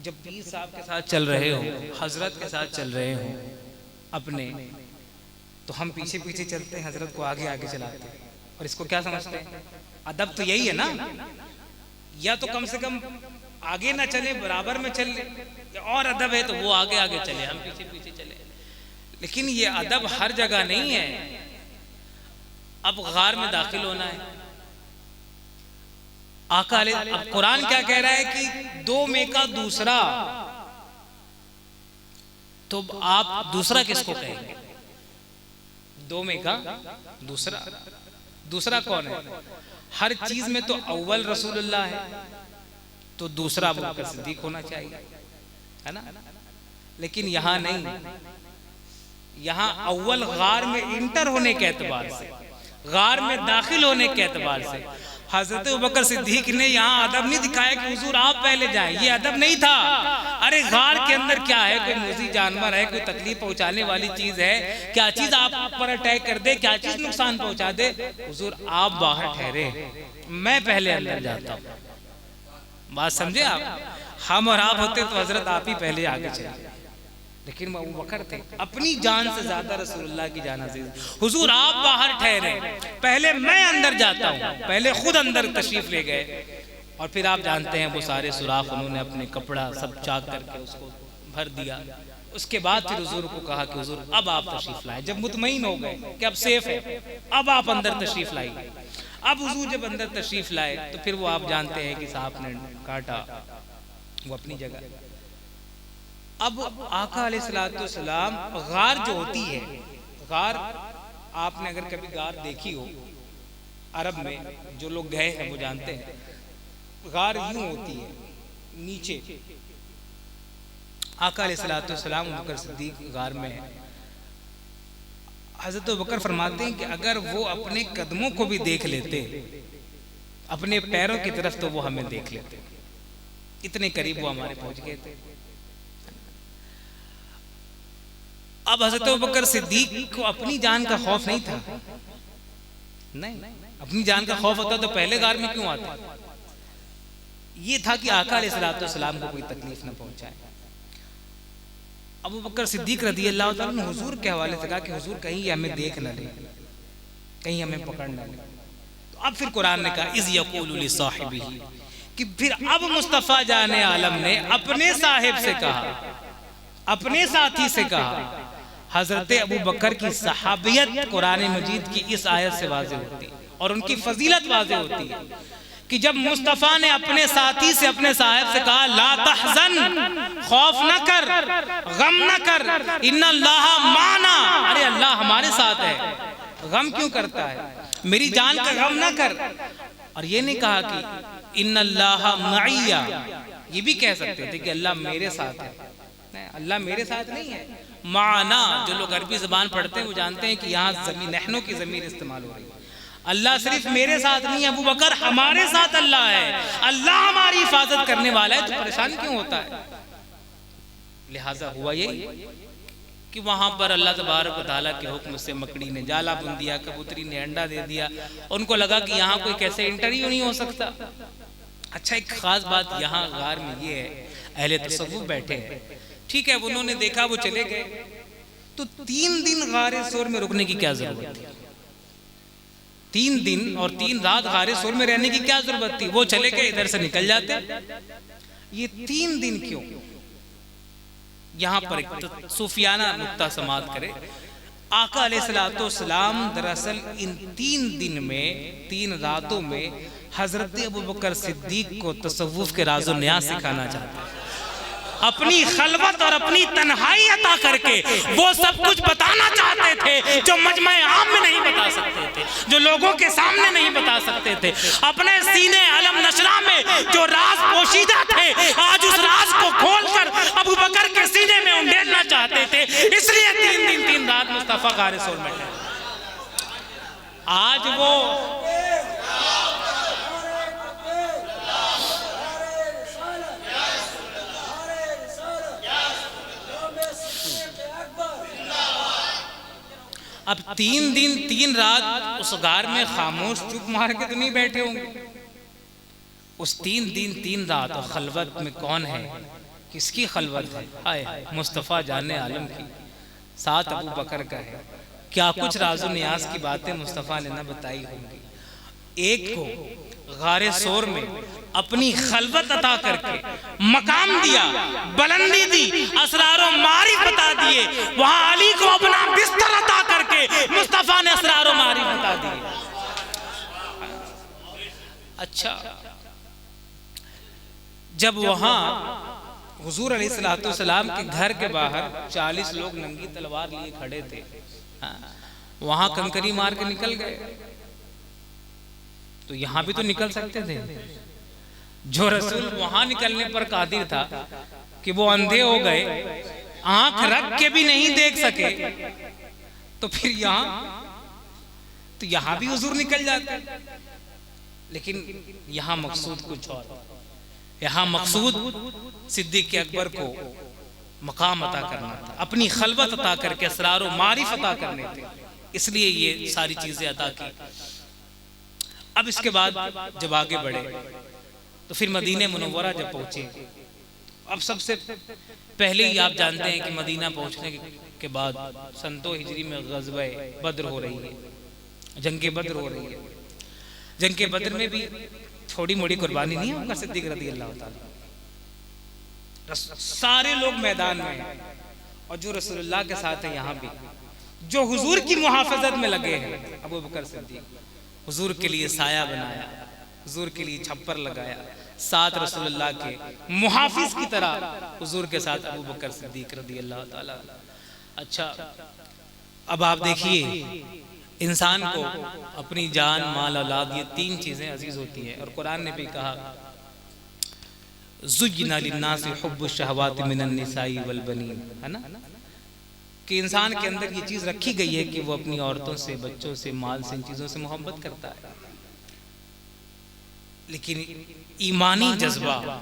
जब पीर साहब के साथ चल रहे हो, हजरत के साथ चल रहे हो अपने, तो हम पीछे पीछे चलते हैं, हजरत को आगे आगे चलाते हैं। और इसको क्या समझते हैं? अदब तो यही है ना, या तो कम से कम आगे ना चले, बराबर में चले, और अदब है तो वो आगे आगे चले, हम पीछे पीछे चले। लेकिन ये अदब हर जगह नहीं है। अब गार में दाखिल होना है, आका अब कुरान क्या कह रहा है कि 2 में का दूसरा, तो आप दूसरा किसको कहेंगे? 2 में का दूसरा, दूसरा कौन है? हर चीज में तो अव्वल रसूलुल्लाह है, तो दूसरा अबू बकर सिद्दीक होना चाहिए, है ना? लेकिन यहां नहीं, यहां अव्वल गार में इंटर होने के एतबार से, गार में दाखिल होने के एतबार से हजरत अबू बकर सिद्दीक ने यहाँ अदब नहीं दिखाया कि हुजूर आप पहले जाएं, ये अदब नहीं था। अरे गार के अंदर क्या है? कोई मूजी जानवर है, कोई तकलीफ पहुंचाने वाली चीज है, क्या चीज आप पर अटैक कर दे, क्या चीज नुकसान पहुंचा दे? हुजूर आप बाहर ठहरे, मैं पहले अंदर जाता हूँ। बात समझे आप? हम और आप होते तो हजरत आप ही पहले आगे चले, लेकिन अबू बकर थे, अपनी जान से ज्यादा रसूलुल्लाह की जान अजीज। हुजूर आप बाहर ठहरे, पहले मैं अंदर जाता हूँ, पहले खुद अंदर तशरीफ ले गए। और फिर आप जानते हैं वो सारे सुराख उन्होंने अपने कपड़ा सब चाक करके उसको भर दिया। उसके बाद फिर हुजूर को कहा कि हुजूर अब आप तशरीफ लाए। जब मुतमईन हो गए कि अब सेफ है, अब आप अंदर तशरीफ लाइए। अब हुजूर जब अंदर तशरीफ लाए तो फिर वो आप जानते हैं कि सांप ने काटा, वो अपनी जगह। अब आका अलैहिस्सलाम, गार जो होती है, गार आपने अगर कभी गार देखी हो, अरब में जो लोग गए हैं वो जानते हैं, गार यूं होती है नीचे। आका अलैहिस्सलाम अबू बकर सिद्दीक गार में है। हज़रत अबू बकर फरमाते हैं कि अगर वो अपने कदमों को भी देख लेते, अपने पैरों की तरफ, तो वो हमें देख लेते। इतने करीब वो हमारे पहुंच गए थे। अब हज़रत अबू बकर सिद्दीक को अपनी जान का खौफ नहीं था, नहीं, अपनी जान का खौफ होता तो पहले गार में क्यों आता? ये था कि आका अलैहिस्सलाम को कोई तकलीफ न पहुंचाए। अबू बकर सिद्दीक रज़ियल्लाहु ताला अन्हु हुजूर के हवाले से कहा कि हुजूर कहीं ये हमें देख न ले, कहीं हमें पकड़ न ले। तो अब फिर कुरान ने कहा इज़ यक़ूलु लिसाहिबिही, कि फिर अब मुस्तफ़ा जाने आलम ने अपने साहिब से कहा, अपने साथी से कहा। हजरत अबू बकर की सहाबियत कुरान मजीद की इस आयत से वाज़ेह होती है और उनकी फजीलत वाज़ेह होती है कि जब मुस्तफ़ा ने अपने साथी से, अपने साहिब से कहा ला तहज़न, खौफ न कर, गम न कर, इन्नल्लाह माना, अरे अल्लाह हमारे साथ है, गम क्यों करता है? मेरी जान का गम न कर। और ये नहीं कहा कि इन्नल्लाह मइया, ये भी कह सकते थे कि अल्लाह मेरे साथ है। नहीं, अल्लाह मेरे साथ नहीं है। माना, जो लोग अरबी ज़बान पढ़ते हैं वो जानते हैं कि यहाँ ज़मीर, नहनो की ज़मीर इस्तेमाल हो रही है। अल्लाह सिर्फ मेरे साथ नहीं है अबू बकर, हमारे साथ अल्लाह है, अल्लाह हमारी हिफाजत करने वाला है, तो परेशान क्यों होता है? लिहाजा हुआ यही कि वहां पर अल्लाह तबारक व तआला के हुक्म से मकड़ी ने जाला बुन दिया, कबूतरी ने अंडा दे दिया। उनको लगा कि यहाँ कोई कैसे इंटरव्यू नहीं हो सकता। अच्छा, एक खास बात यहाँ गार में ये है, अहले तसव्वुफ बैठे हैं, ठीक है, उन्होंने देखा, वो चले गए, तो 3 दिन गारे सोर में रुकने की क्या जरूरत थी? 3 दिन और 3 रात गारे सोर में रहने की क्या जरूरत थी? वो चले गए, इधर से निकल जाते। ये 3 दिन क्यों? यहाँ पर एक सूफियाना नुक्ता समात करे। आका अलैहिस्सलाम दरअसल इन 3 दिन में 3 रातों में हजरत अबू बकर सिद्दीक को तसव्वुफ के राज़ो न्याज़ सिखाना चाहते हैं। अपनी खलवत और अपनी तन्हाई अता करके वो सब कुछ बताना चाहते थे जो मजमे आम में नहीं बता सकते थे, जो लोगों के सामने नहीं बता सकते थे। अपने सीने अलम नशरा में जो राज पोशीदा थे, आज उस राज को खोलकर अबू बकर के सीने में उंडेलना चाहते थे। इसलिए 3 दिन 3 रात मुस्तफा गारे सोर में थे। आज वो अब 3 दिन 3 रात उस गार में खामोश चुप मार के तो नहीं बैठे होंगे। उस 3 दिन 3 रात और खलवत में कौन है, किसकी खलवत है? आए मुस्तफ़ा जाने आलम की, साथ अबू बकर का है। क्या कुछ राज़ो नियाज की बातें मुस्तफ़ा ने न बताई होंगी। एक को गारे सोर में अपनी खलवत अता करके मकाम दिया, बुलंदी दी, असरारो मारिफ बता दिए। वहां अली को अपना बिस्तर अता करके मुस्तफा ने असरारो मारिफ बता दिए। अच्छा, जब वहां हुजूर अलैहिस्सलाम के घर के बाहर 40 लोग नंगी तलवार लिए खड़े थे, वहां कंकरी मार के निकल गए, तो यहां भी तो निकल सकते थे। जो रसूल वहां निकलने पर कादिर था कि वो अंधे हो गए, आंख रख के भी नहीं देख सके, तो फिर यहां भी हुजूर निकल जाते। लेकिन यहां मकसूद कुछ और, यहां मकसूद सिद्दीक अकबर को मकाम अता करना था, अपनी खलवत अता करके असरार मारिफ अता करने थे, इसलिए ये सारी चीजें अता की। अब इसके बाद जब आगे बढ़े तो फिर मदीने मुनव्वरा जब पहुंचे, अब सबसे पहले ही आप जानते हैं कि मदीना पहुंचने के बाद सनतो हिजरी में ग़ज़वे बद्र हो रही है, जंगे बद्र हो रही है। जंगे बद्र में भी थोड़ी मोड़ी कुर्बानी नहीं है, सिद्दीक रज़ी अल्लाह ताला। सारे लोग मैदान में हैं और जो रसूलुल्लाह के साथ है यहाँ भी, जो हुजूर की मुहाफ़ज़त में लगे हैं, अबू बकर सिद्दीक हुजूर के लिए साया बनाया, हुजूर के लिए छप्पर लगाया, साथ रसूलुल्लाह के मुहाफिज की तरह हुजूर के साथ अबू बकर सिद्दीक रज़ी अल्लाह ताला। अच्छा, अब आप देखिए, इंसान को अपनी जान, माल, औलाद, ये 3 चीजें अजीज होती हैं। और कुरान ने भी कहा, ज़ुय्यिना लिन्नासि हुब्बुश शहवाति मिनन निसाई वल बनीन, है ना, कि इंसान के अंदर ये चीज रखी गई है कि वो अपनी औरतों से, बच्चों से, माल से, इन चीजों से मोहब्बत करता है। लेकिन ईमानी जज्बा,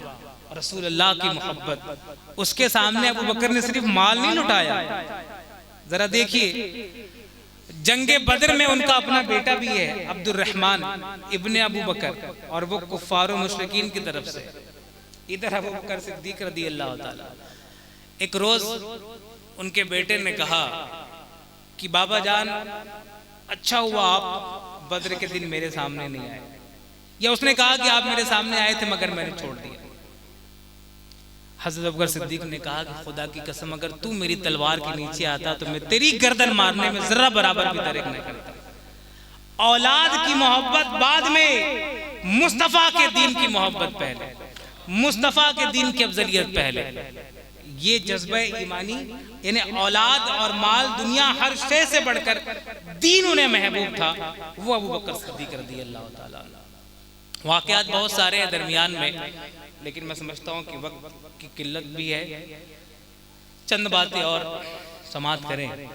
रसूलुल्लाह की मोहब्बत, उसके सामने अबू बकर ने सिर्फ माल नहीं लुटाया। जरा देखिए, जंगे बद्र में उनका अपना बेटा भी है, अब्दुर्रहमान इब्ने अबू बकर, और वो कुफ्फार और मुशरिकीन की तरफ से। इधर अबू बकर सिद्दीक रज़ी अल्लाह ताला। एक रोज उनके बेटे ने कहा कि बाबा जान, अच्छा हुआ आप बद्र के दिन मेरे सामने नहीं आए, या उसने कहा कि आप मेरे सामने आए थे मगर मैंने छोड़ दिया। हज़रत अबू बकर सिद्दीक ने कहा कि खुदा की कसम, अगर तू मेरी तलवार के नीचे आता तो मैं तेरी गर्दन मारने में जरा बराबर भी दरेक नहीं करता। औलाद की मोहब्बत बाद में, मुस्तफ़ा के दीन की मोहब्बत पहले, मुस्तफ़ा के दीन की अफजलियत पहले। ये जज्बा ईमानी, यानी औलाद और माल, दुनिया हर शय से बढ़कर दीन उन्हें महबूब था, वो अबू बकर सिद्दीक रज़ी अल्लाह ताला। वाक़यात बहुत सारे हैं दरमियान में, लेकिन मैं समझता हूँ कि वक्त की किल्लत भी है, चंद बातें और समाप्त करें।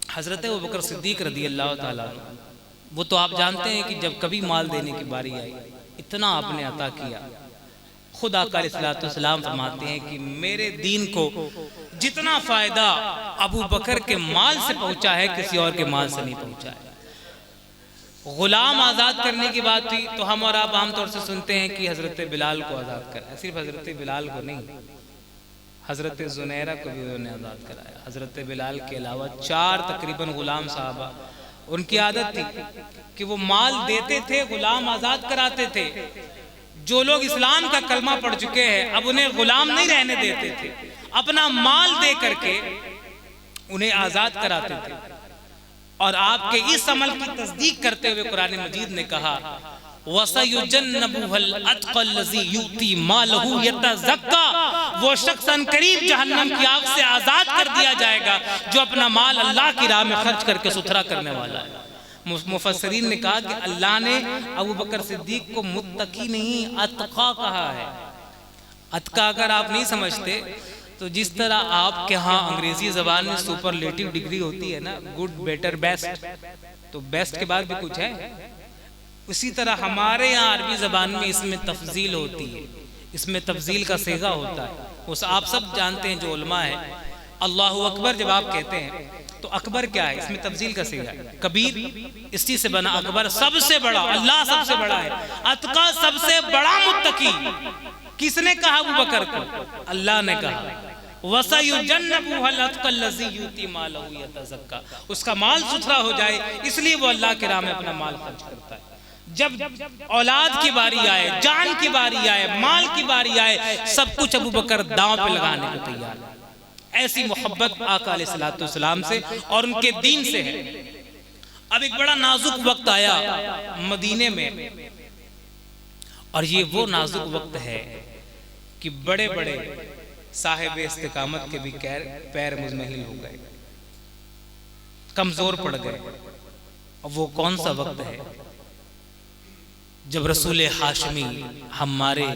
हज़रत अबू बकर सिद्दीक रज़ी अल्लाह ताला, वो तो आप जानते हैं कि जब कभी माल देने की बारी आई, इतना आपने अता किया। खुदा अलैहिस्सलाम फरमाते हैं कि मेरे दीन को जितना फायदा अबू बकर के माल से पहुंचा है, किसी और के माल से नहीं पहुंचा है। गुलाम आजाद करने की बात थी तो हम और आप आमतौर से सुनते हैं कि हजरत बिलाल को आजाद कराया। सिर्फ हजरत बिलाल को नहीं, हजरत जुनैरा को भी उन्होंने आजाद कराया। हजरत बिलाल के अलावा 4 तकरीबन गुलाम साहबा, उनकी आदत थी कि वो माल देते थे, गुलाम आजाद कराते थे। जो लोग इस्लाम का कलमा पढ़ चुके हैं, अब उन्हें गुलाम नहीं रहने देते थे, अपना माल दे करके उन्हें आजाद कराते थे। और आपके इस अमल की तस्दीक करते हुए कुरान मजीद ने कहा वसयुजन्नबुहुल अत्क़ल्लज़ी युती मालहु यतज़क्का, वो शख्स अनकरीब जहन्नम की आग से आजाद कर दिया जाएगा जो अपना माल अल्लाह की राह में खर्च करके सुथरा करने वाला है। मुफस्सिरीन ने कहा कि अल्लाह ने अबू बकर सिद्दीक को मुत्तकी नहीं अत्क़ा कहा है। अत्क़ा अगर आप नहीं समझते तो जिस तरह आपके यहाँ अंग्रेजी जबान में सुपरलेटिव डिग्री होती है ना, गुड बेटर बेस्ट, तो बेस्ट के बाद भी कुछ है, उसी तरह हमारे यहाँ अरबी जबान में इसमें तफजील होती है, इसमें तफजील का सेगा होता है। उस आप सब जानते हैं जो उलमा है, अल्लाहु अकबर जब आप कहते हैं तो अकबर क्या है, इसमें तफजील का सेगा है। कबीर इसी से बना, अकबर सबसे बड़ा, अल्लाह सबसे बड़ा है, अत्का सबसे बड़ा मुत्तकी। किसने कहा अबू बकर को? अल्लाह ने कहा वसयुजन्नबुहुल अत्क़ल्लज़ी युती मालहु यतज़क्का, उसका माल सुथरा हो जाए इसलिए वो अल्लाह के राह में अपना माल खर्च करता है। जब औलाद की बारी आए, जान की बारी आए, माल की बारी आए, सब कुछ अबू बकर दांव पे लगाने को तैयार है। ऐसी मोहब्बत आका अलैहिस्सलातु वस्सलाम से और उनके दीन से है। अब एक बड़ा नाजुक वक्त आया मदीने में, और ये वो नाजुक वक्त है कि बड़े बड़े साहिब इस्तिकामत के भी पैर मुज़महिल हो गए, कमजोर पड़ गए। और वो कौन सा वक्त है जब रसूल हाशमी हमारे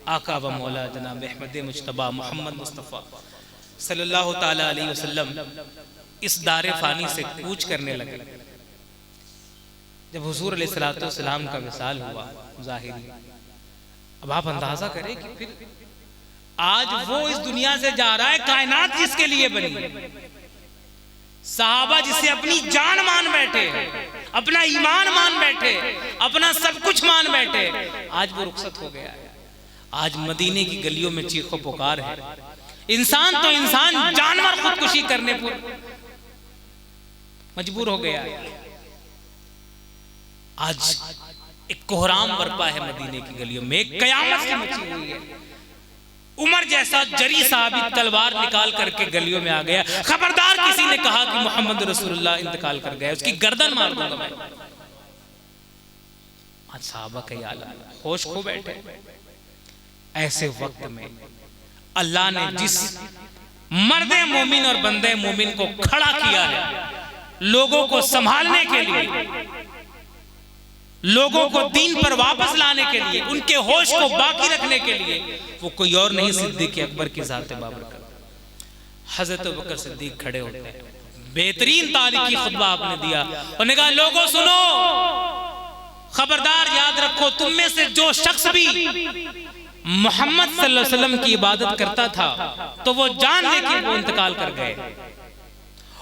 आका व मौला जनाब अहमद मुज्तबा मोहम्मद मुस्तफ़ा सल्लल्लाहु ताला अलैहि वसल्लम इस दारे फानी से कूच करने लगे। जब हुजूर अलैहिस्सलातु वस्सलाम का विसाल हुआ ज़ाहिरी, अब आप अंदाजा करें कि फिर आज वो इस दुनिया से जा रहा है, कायनात जिसके लिए बनी, सहाबा जिसे अपनी जान मान बैठे, अपना ईमान मान बैठे, अपना सब कुछ मान बैठे, आज वो रुखसत हो गया है। आज मदीने की गलियों में चीखो पुकार है। इंसान तो इंसान, जानवर खुदकुशी करने पर मजबूर हो गया है। आज एक कोहराम बरपा है मदीने की गलियों में, एक कयामत की मची हुई है। उमर जैसा जरी साहबी तलवार निकाल करके गलियों में आ गया, खबरदार किसी ने कहा कि मोहम्मद रसूलुल्लाह इंतकाल कर गए, उसकी गर्दन मार दूंगा मैं। आज साहबा के होश खो बैठे। ऐसे वक्त में अल्लाह ने जिस मर्दे मोमिन और बंदे मोमिन को खड़ा किया है लोगों को संभालने के लिए, लोगों को दीन पर वापस लाने के लिए, उनके होश को बाकी रखने के लिए, वो कोई और नहीं सिद्दीक अकबर की ज़ात बाबरकत। हज़रत अबू बकर सिद्दीक खड़े होते हैं, बेहतरीन तारीखी खुतबा आपने दिया, उन्होंने कहा लोगों सुनो, खबरदार याद रखो, तुम में से जो शख्स भी मोहम्मद सल्लल्लाहु अलैहि वसल्लम की इबादत करता था तो वो जान ले कि वो इंतकाल कर गए,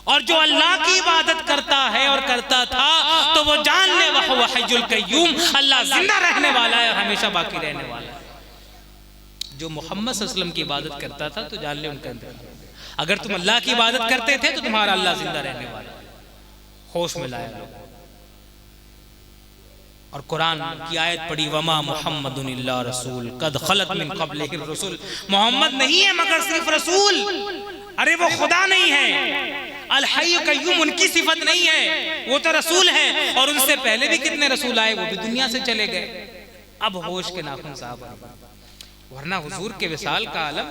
और जो अल्लाह की इबादत करता है और करता था तो वो जान ले वह हय्युल कय्यूम, अल्लाह जिंदा रहने वाला है, हमेशा बाकी रहने वाला है। जो मोहम्मद सल्लल्लाहु अलैहि वसल्लम की इबादत करता था तो जान ले उनका इंतकाल। अगर तुम अल्लाह की इबादत करते थे तो तुम्हारा अल्लाह जिंदा रहने वाला है। होश में लाया लोग। और कुरान की आयत पढ़ी, वमा मुहम्मदुन इल्ला रसूल कद खलत मिन क़ब्लिहि रसूल, मोहम्मद नहीं है मगर सिर्फ रसूल। अरे वो खुदा नहीं है, अल हय्यु कय्यूम उनकी सिफत नहीं है, वो तो रसूल है। और उनसे पहले भी कितने रसूल आए, वो भी दुनिया से चले गए। अब होश के नाखून साहब, वरना हुजूर के विसाल का आलम।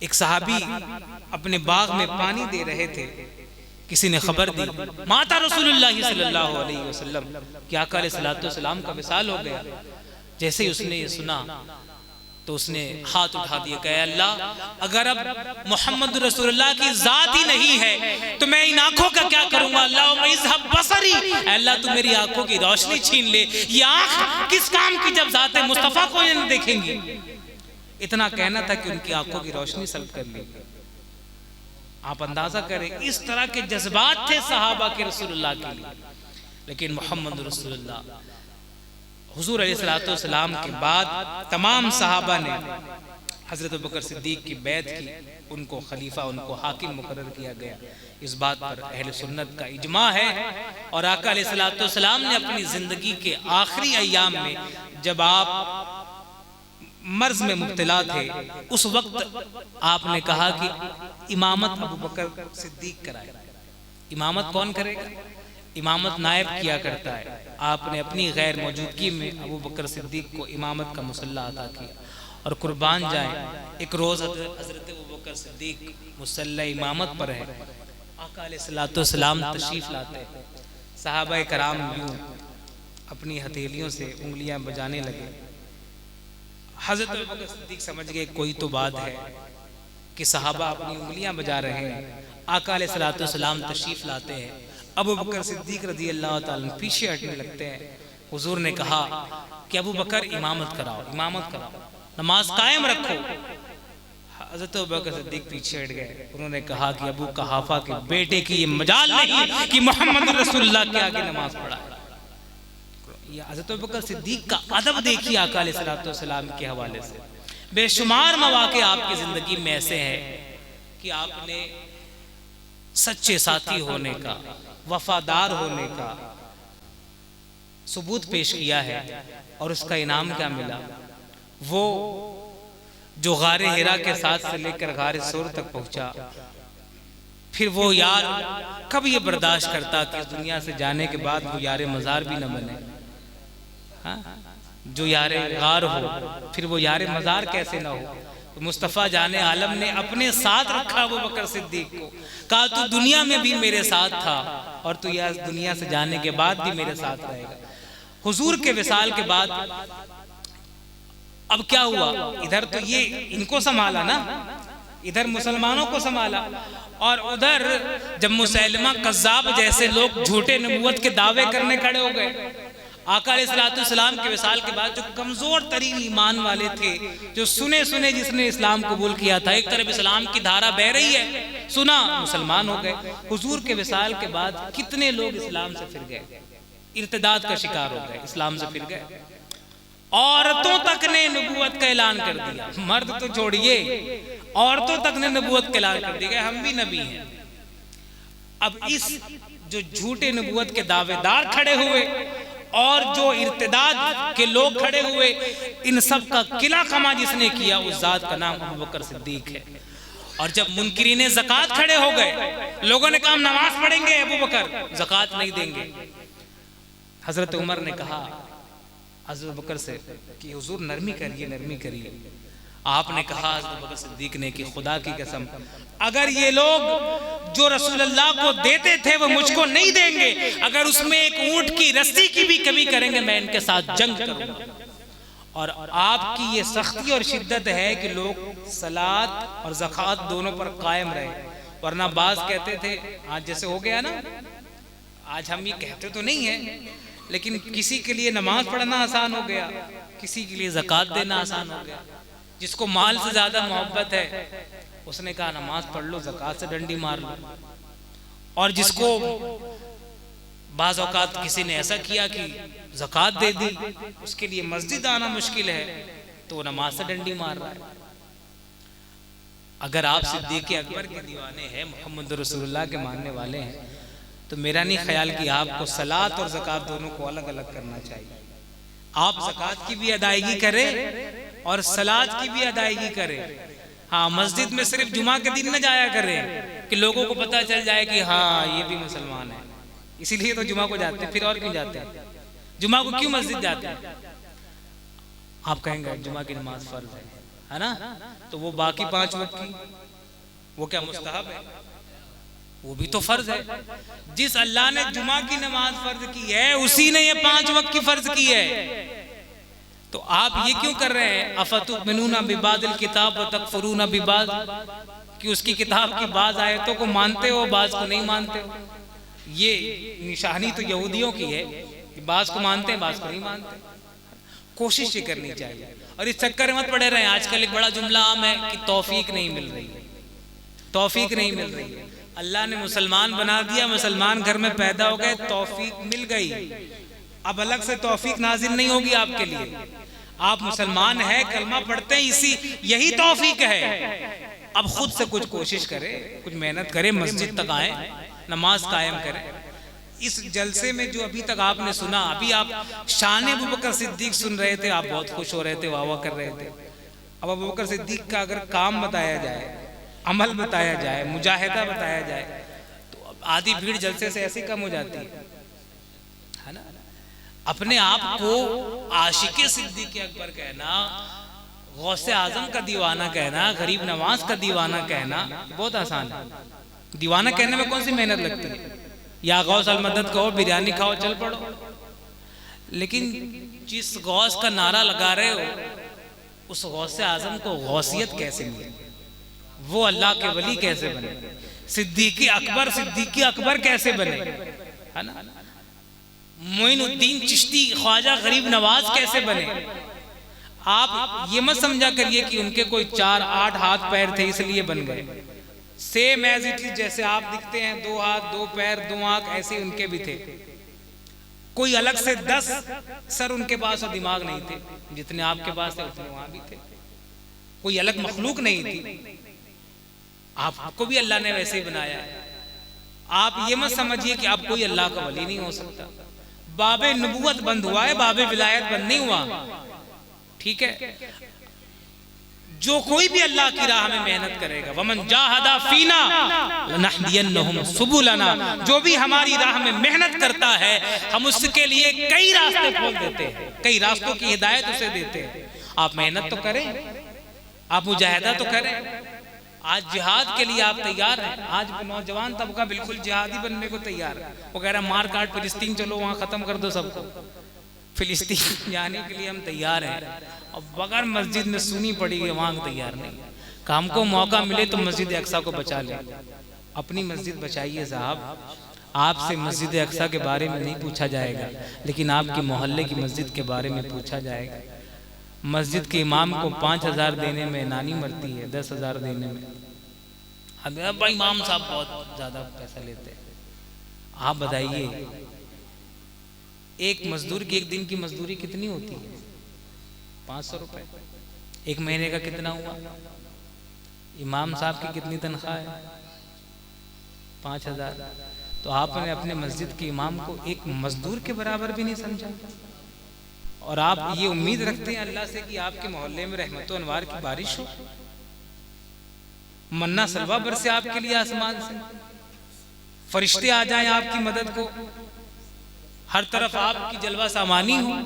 एक सहाबी अपने बाग में पानी दे रहे थे, किसी ने खबर दी माता रसूलुल्लाह सल्लल्लाहु अलैहि वसल्लम कि आका अलैहिस्सलातु वस्सलाम का विसाल हो गया। जैसे ही उसने ये सुना तो उसने हाथ उठा दिया, कहा अल्लाह अगर अब मोहम्मद रसूलुल्लाह की जात ही नहीं है तो मैं इन आंखों का क्या करूंगा। अल्लाह इज़हब बसरी, अल्लाह तू मेरी आंखों की रोशनी छीन ले। ये आंख किस काम की जब जात मुस्तफा को ये नहीं देखेंगी। इतना कहना था कि उनकी आंखों की रोशनी सल्ब कर ली। आप अंदाजा करें इस तरह के जज्बात थे सहाबा के रसूलुल्लाह के लिए। लेकिन मोहम्मद रसूलुल्लाह हुजूर अलैहिस्सलातु वस्सलाम के बाद तमाम सहाबा ने हजरत अबू बकर सिद्दीक की बैत की, उनको खलीफा, उनको हाकिम मुकर्रर किया गया। इस बात पर अहले सुन्नत का इजमा है। और आका अलैहिस्सलातु वस्सलाम ने अपनी जिंदगी के आखिरी अय्याम में, जब आप मर्ज में मुब्तला थे, उस वक्त आपने कहा कि इमामत अबू बकर सिद्दीक कराए। इमामत कौन करेगा? इमामत नायब किया करता है। आपने अपनी गैर मौजूदगी में अबू बकर सिद्दीक को इमामत का मुसल्ला अता किया। और कुर्बान जाए, एक रोज़ हज़रत अबू बकर सिद्दीक मुसल्ला इमामत पर है, आका अलैहिस्सलाम तशरीफ़ लाते, सहाबा कराम यूं अपनी हथेलियों से उंगलियां बजाने लगे। हज़रत अबू बकर सिद्दीक समझ गए कोई तो बात है कि सहाबा अपनी उंगलियां बजा रहे हैं। आका अलैहिस्सलाम तशरीफ़ लाते हैं, अबू बकर सिद्दीक रज़ी अल्लाह ताला पीछे हटने लगते हैं। हुजूर ने कहा कि अबू बकर इमामत कराओ, इमामत कराओ, नमाज कायम रखो। हज़रत अबू बकर सिद्दीक पीछे हट गए। उन्होंने कहा कि अबू कहाफा के बेटे की ये मजाल नहीं कि मोहम्मद रसूलुल्लाह के आगे नमाज पढ़ाए। ये हज़रत अबू बकर सिद्दीक का अदब देखिए आका अलैहिस्सलाम के हवाले से। बेशुमार मौके आपकी ज़िंदगी में ऐसे हैं कि आपने सच्चे साथी होने का, वफादार होने का सबूत पेश किया है, और उसका इनाम क्या मिला? वो जो गारे हिरा के साथ से लेकर गारे सूर तक पहुंचा, फिर वो यार कब ये बर्दाश्त करता कि इस दुनिया से जाने के बाद वो यार मज़ार भी न बने? हाँ? जो यार गार हो, फिर वो यार मज़ार कैसे ना हो? तो मुस्तफ़ा जाने आलम ने अपने साथ रखा अबू बकर सिद्दीक को, कहा तू दुनिया में भी मेरे साथ था और तू यह दुनिया से जाने के बाद भी मेरे साथ रहेगा। हुजूर के विसाल के बाद अब क्या हुआ? इधर तो ये इनको संभाला ना, इधर मुसलमानों को संभाला, और उधर जब मुसैलमा कज़्ज़ाब जैसे लोग झूठे नबूवत के दावे करने खड़े हो गए, आका अलैहिस्सलाम के विसाल के बाद जो कमजोर तरीन ईमान वाले थे, जो सुने सुने जिसने इस्लाम कबूल किया था, एक तरफ इस्लाम की धारा बह रही है, सुना मुसलमान हो गए। हुजूर के विसाल के बाद कितने लोग इस्लाम से फिर गए, इर्तिदाद का शिकार हो गए, इस्लाम से फिर गए। औरतों तक ने नबूवत का ऐलान कर दिया, मर्द तो छोड़िए, औरतों तक ने नबूवत का ऐलान कर दिया, हम भी नबी हैं। अब इस जो झूठे नबूवत के दावेदार खड़े हुए और जो इर्तिदाद के लोग खड़े हुए, इन सब का किला कमा जिसने किया, उस जात का नाम अबू बकर सिद्दीक है। और जब मुनकिरीन ज़कात खड़े हो गए, लोगों ने कहा नमाज पढ़ेंगे, अबू बकर ज़कात नहीं देंगे। हजरत उमर ने कहा हजरत बकर से कि हुजूर नरमी करिए, नरमी करिए। आपने कहा हजरत बकर सिद्दीक ने कि खुदा की कसम, अगर ये लोग जो रसूलुल्लाह को देते थे वो मुझको नहीं देंगे, अगर उसमें एक ऊंट की रस्सी की भी कमी करेंगे, मैं इनके साथ जंग करूंगा। और आपकी ये सख्ती और शिद्दत है कि लोग सलात और ज़कात दोनों पर कायम रहे, वरना बाज कहते थे, आज जैसे हो गया ना, आज हम ये कहते तो नहीं है, लेकिन किसी के लिए नमाज पढ़ना आसान हो गया, किसी के लिए ज़कात देना आसान हो गया। जिसको माल से ज्यादा मोहब्बत है उसने कहा नमाज पढ़ लो, ज़कात से डंडी मार लो। और जिसको बाज़ औक़ात किसी ने ऐसा किया कि ज़कात दे दी, उसके लिए मस्जिद आना मुश्किल है, तो वो नमाज से डंडी मार रहा है। अगर आप सिद्दीक़ अकबर के दीवाने हैं, मोहम्मद रसूलुल्लाह के मानने वाले हैं, तो मेरा नहीं ख्याल कि आपको सलात और ज़कात दोनों को अलग अलग करना चाहिए। आप ज़कात की भी अदायगी करें और सलात की भी अदायगी करें। हाँ, मस्जिद में सिर्फ जुमा के दिन न जाया करें कि लोगों को पता चल जाए कि हाँ ये भी मुसलमान है, इसीलिए तो जुमा को जाते हैं, फिर और क्यों जाते हैं? जुमा को क्यों मस्जिद जाते हैं? आप कहेंगे जुमा की नमाज फर्ज है ना, तो वो बाकी 5 वक्त की वो क्या मुस्तहब है? वो भी तो फर्ज है। जिस अल्लाह ने जुमा की नमाज फर्ज की है, उसी ने ये 5 वक्त की फर्ज की है। तो आप ये क्यों कर रहे हैं? अफतुमिनूना बिबादिल किताब व तकफुरूना बिबाद, कि उसकी किताब की बाज आयतों को मानते हो, बाज को नहीं मानते हो। ये निशानी तो यहूदियों की है कि बाज को मानते हैं, बाज को नहीं मानते। कोशिश ये करनी चाहिए और इस चक्कर में मत पड़े रहे। आजकल एक बड़ा जुमला आम है कि तौफीक नहीं मिल रही है, तौफीक नहीं मिल रही है। अल्लाह ने मुसलमान बना दिया, मुसलमान घर में पैदा हो गए, तौफीक मिल गई, अब अलग से तौफीक नाजिल नहीं होगी आपके लिए। आप मुसलमान हैं, कलमा पढ़ते हैं, यही तौफीक है। अब खुद से कुछ कोशिश करें, कुछ मेहनत करें, मस्जिद तक आए, नमाज कायम करें। इस जलसे में जो अभी तक आपने सुना, अभी आप शान अबू बकर सिद्दीक सुन रहे थे, आप बहुत खुश हो रहे थे, वाह वाह कर रहे थे। अब अबू बकर सिद्दीक का अगर काम बताया जाए, अमल बताया जाए, मुजाहिदा बताया जाए, तो अब आधी भीड़ जलसे से ऐसी कम हो जाती है ना। अपने आप को आशिक सिद्दीक़ अकबर कहना, गौसे आजम का दीवाना कहना, गरीब नवाज का दीवाना कहना बहुत आसान है। दीवाना कहने में कौन सी मेहनत लगती है? या गौस अल मदद कहो, बिरयानी खाओ, चल पड़ो। लेकिन जिस गौस का नारा लगा रहे हो, उस गौसे आजम को गौसियत कैसे मिले, वो अल्लाह के वली कैसे बने, सिद्दीक़ अकबर कैसे बने, है ना। मोइनुद्दीन चिश्ती ख्वाजा गरीब नवाज कैसे बने। आप ये मत समझा करिए कि उनके कोई 4-8 हाथ पैर थे इसलिए बन गए। सेम एज इट इज, जैसे आप दिखते हैं, 2 हाथ 2 पैर 2 आंख, ऐसे उनके भी थे। कोई अलग से 10 सर उनके पास और दिमाग नहीं थे, जितने आपके पास थे उतने वहां भी थे। कोई अलग मखलूक नहीं थी। आपको भी अल्लाह ने वैसे ही बनाया। आप ये मत समझिए कि आप कोई अल्लाह का वली नहीं हो सकता। बाबे नबूवत बंद हुआ है, बाबे विलायत बंद नहीं हुआ। ठीक है, जो कोई भी अल्लाह की राह में मेहनत करेगा, वमन जाहदा फीना लनहदियन्नहुम सुबुलना, जो भी हमारी राह में मेहनत करता है, हम उसके लिए कई रास्ते खोल देते हैं, कई रास्तों की हिदायत उसे देते हैं। आप मेहनत तो करें, आप मुजाहिदा तो करें। आज जिहाद के लिए आप तैयार हैं। आज नौजवान तबका बिल्कुल जिहादी बनने को तैयार है। वो कह रहा मार काट फिलिस्तीन चलो, वहां खत्म कर दो सबको। फिलिस्तीन जाने के लिए हम तैयार हैं, और बगैर मस्जिद में सुनी पड़ी है वहां तैयार नहीं। काम को मौका मिले तो मस्जिद अक्सा को बचा ले। अपनी मस्जिद बचाइए साहब। आपसे मस्जिद अक्सा के बारे में नहीं पूछा जाएगा, लेकिन आपके मोहल्ले की मस्जिद के बारे में पूछा जाएगा। मस्जिद के इमाम को 5,000 देने में नानी मरती है, 10,000 देने में। अब इमाम साहब बहुत ज्यादा पैसा लेते हैं। आप बताइए, एक मजदूर की एक दिन की मजदूरी कितनी होती है? 500 रुपए। एक महीने का कितना हुआ? इमाम साहब की कितनी तनख्वाह है? 5,000। तो आपने अपने मस्जिद के इमाम को एक मजदूर के बराबर भी नहीं समझा, और आप ये उम्मीद रखते हैं अल्लाह से कि आपके मोहल्ले में रहमत और अनवार की बारिश हो, मन्ना सलवा बरसे आपके लिए आसमान से, फरिश्ते आ जाएं आपकी मदद को, हर तरफ आपकी जलवा सामानी हो।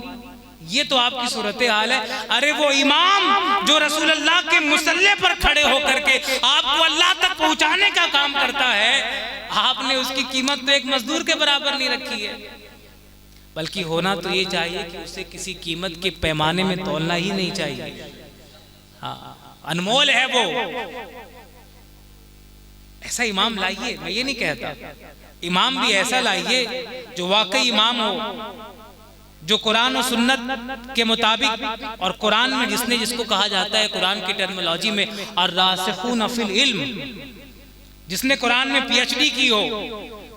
ये तो आपकी सूरत हाल है। अरे वो इमाम जो रसूल अल्लाह के मुसल्ले पर खड़े होकर के आपको अल्लाह तक पहुंचाने का काम करता है, आपने उसकी कीमत तो एक मजदूर के बराबर नहीं रखी है। बल्कि होना तो ये चाहिए कि उसे किसी कीमत के पैमाने में तोलना ही नहीं चाहिए। हाँ, अनमोल है वो। ऐसा इमाम लाइए, मैं ये नहीं कहता। इमाम भी ऐसा लाइए जो वाकई इमाम हो, जो कुरान और सुन्नत के मुताबिक, और कुरान में जिसको कहा जाता है कुरान की टर्मिनोलॉजी में अर्रासिखून फिल इल्म, जिसने कुरान में PhD की हो,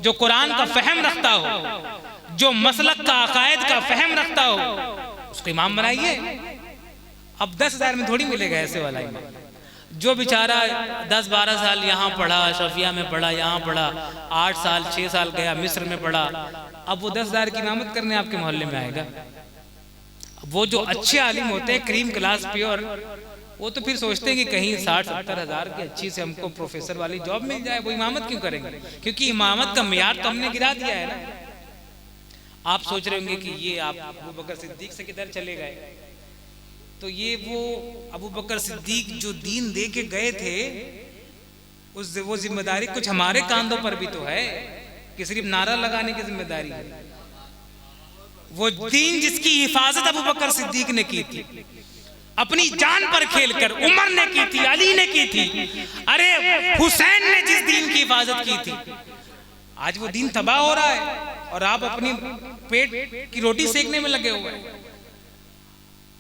जो कुरान का फहम रखता हो, जो मसलक का अकायद का फहम रखता हो, उसको इमाम बनाइए। अब 10,000 में थोड़ी मिलेगा ऐसे वाला इमाम। जो बेचारा 10-12 साल यहाँ पढ़ा, शफिया में पढ़ा, यहाँ पढ़ा, 8 साल 6 साल गया मिस्र में पढ़ा, अब वो 10,000 की इमामत करने आपके मोहल्ले में आएगा। वो जो अच्छे आलिम होते हैं, क्रीम क्लास प्योर, वो तो फिर सोचते हैं कि कहीं 60-70 हज़ार की अच्छी से हमको प्रोफेसर वाली जॉब मिल जाए। वो इमामत क्यों करेंगे? क्योंकि इमामत का मियार तो हमने गिरा दिया है ना। आप सोच रहे होंगे कि ये आप अबू बकर सिद्दीक से किधर चले गए। तो ये वो अबू बकर सिद्दीक जो दीन दे के गए थे, वो जिम्मेदारी कुछ हमारे कांधों पर भी तो है कि सिर्फ नारा लगाने की जिम्मेदारी है। वो दीन जिसकी हिफाजत अबू बकर सिद्दीक ने की थी, अपनी जान पर खेलकर, उमर ने की थी, अली ने की थी, अरे हुसैन ने जिस दीन की हिफाजत की थी, आज वो दीन तबाह हो रहा है और आप अपनी पेट की रोटी सेकने में लगे हुए हैं।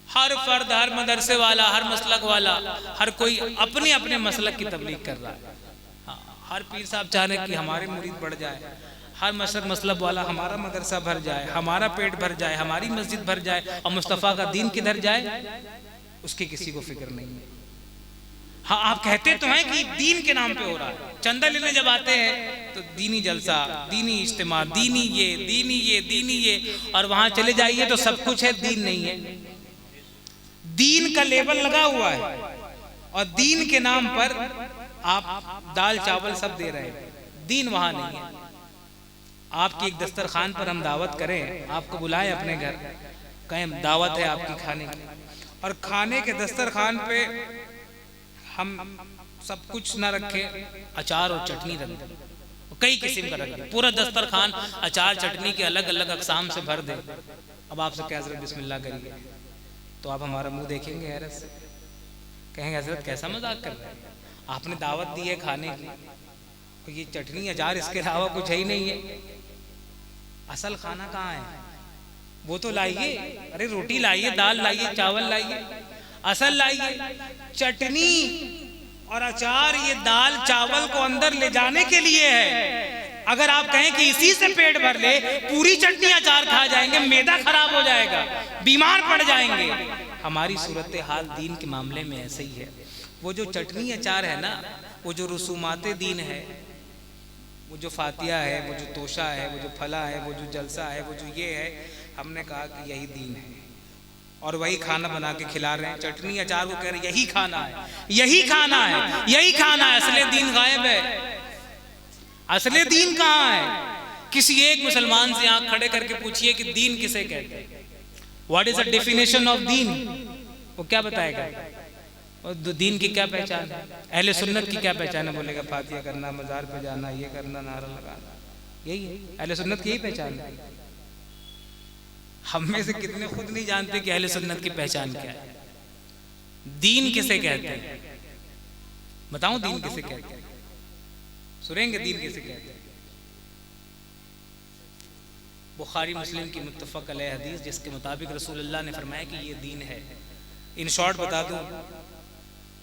हर फर्द, हर मदरसे वाला, हर मसलक वाला, हर कोई अपने अपने मसलक की तबलीग कर रहा है। हर पीर साहब चाह रहे कि हमारे मुरीद बढ़ जाए, हर मसलब वाला हमारा मदरसा भर जाए, हमारा पेट भर जाए, हमारी मस्जिद भर जाए, और मुस्तफ़ा का दीन किधर जाए उसकी किसी को फिक्र नहीं है। हाँ, आप कहते तो हैं कि दीन के नाम पे हो रहा है। चंदा लेने जब आते हैं तो दीनी जलसा, दीनी इज्तिमा, दीनी ये, दीनी ये, दीनी ये, और वहां चले जाइए तो सब कुछ है, दीन नहीं है। दीन का लेबल लगा हुआ है और दीन के नाम पर आप दाल चावल सब दे रहे हैं, दीन वहां नहीं है। आपकी एक दस्तरखान पर हम दावत करें, आपको बुलाएं अपने घर, कहें दावत है आपकी खाने की, और खाने के दस्तरखान पे हम सब कुछ ना रखे, अचार और चटनी रख दें, कई किस्म का रख दें, पूरा दस्तरखान अचार चटनी के अलग अलग अकसाम से भर दें। अब आपसे क्या हजरत बिस्मिल्लाह करिए, तो आप हमारा मुंह देखेंगे हैरत से, कहेंगे हजरत कैसा मजाक कर रहे हैं, आपने दावत दी है खाने की, तो ये चटनी अचार इसके अलावा कुछ है ही नहीं है, असल खाना कहाँ है, वो तो लाइए, अरे रोटी लाइए, दाल लाइए, चावल लाइए, असल लाइए। चटनी और अचार ये दाल चावल को अंदर ले जाने के लिए है। अगर आप कहें कि इसी से पेट भर ले, पूरी चटनी अचार खा जाएंगे, मैदा खराब हो जाएगा, बीमार पड़ जाएंगे। हमारी सूरत हाल दीन के मामले में ऐसे ही है। वो जो चटनी अचार है ना, वो जो रसूमाते दीन है, वो जो फातिया है, वो जो तोशा है, वो जो फला है, वो जो जलसा है, वो जो ये है, हमने कहा कि यही दीन है, और वही खाना बना के खिला रहे हैं। चटनी अचार को कह रहे हैं यही खाना है, यही खाना है, यही खाना है। असले दीन गायब है, असले दीन कहाँ है? किसी एक मुसलमान से आंख खड़े करके पूछिए कि दीन किसे कहते हैं, what is the definition of दीन, वो क्या बताएगा? और दीन की क्या पहचान है, अहले सुन्नत की क्या पहचान है? बोलेगा फातिया करना, मजार पे जाना, ये करना, नारा लगाना, यही है अहले सुन्नत की, यही पहचान है। हम में से कितने खुद नहीं जानते कि अहले सुन्नत की पहचान क्या है, दीन किसे कहते हैं? बताऊं दीन किसे कहते हैं? सुनेंगे दीन किसे कहते हैं? बुखारी मुस्लिम की मुत्तफक अलैह हदीस, जिसके मुताबिक रसूलुल्लाह ने फरमाया कि ये दीन है। इन शॉर्ट बता दूं,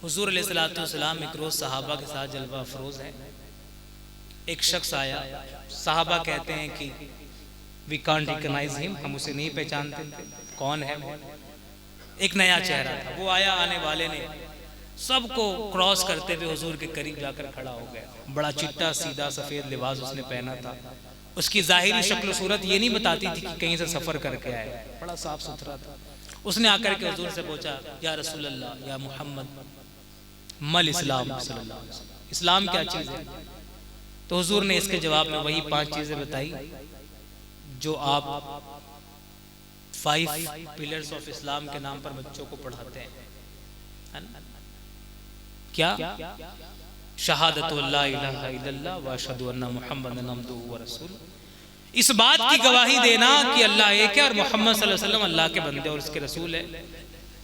हुजूर अलैहिस्सलातु वस्सलाम एक रोज सहाबा के साथ जलवा अफरोज है। एक शख्स आया, सहाबा कहते हैं कि वी कांट रिकॉग्नाइज हिम, हम उसे नहीं पहचानते थे, कौन है वो? एक नया चेहरा था। वो आया, आने वाले ने सबको क्रॉस करते हुए हुजूर के करीब जाकर खड़ा हो गया। बड़ा चिट्टा सीधा सफेद लिबास उसने पहना था। उसकी जाहिरी शक्ल सूरत ये नहीं बताती थी कि कहीं से सफर करके आए, बड़ा साफ सुथरा था। उसने आकर के हुजूर से पूछा, या रसूल अल्लाह, या मोहम्मद, मल इस्लाम, इस्लाम क्या चीज है? तो हुजूर ने इसके जवाब में वही 5 चीजें बताई जो आप 5 पिलर्स ऑफ इस्लाम के नाम पर बच्चों को पढ़ाते हैं। क्या? शहादतु अल्ला इलाहा इल्लल्लाह व अशहदु अन्ना मुहम्मदन अब्दुहु व रसूलुहु, इस बात की गवाही देना कि अल्लाह एक है और मोहम्मद सल्लल्लाहु अलैहि वसल्लम अल्लाह के बंदे और उसके रसूल है।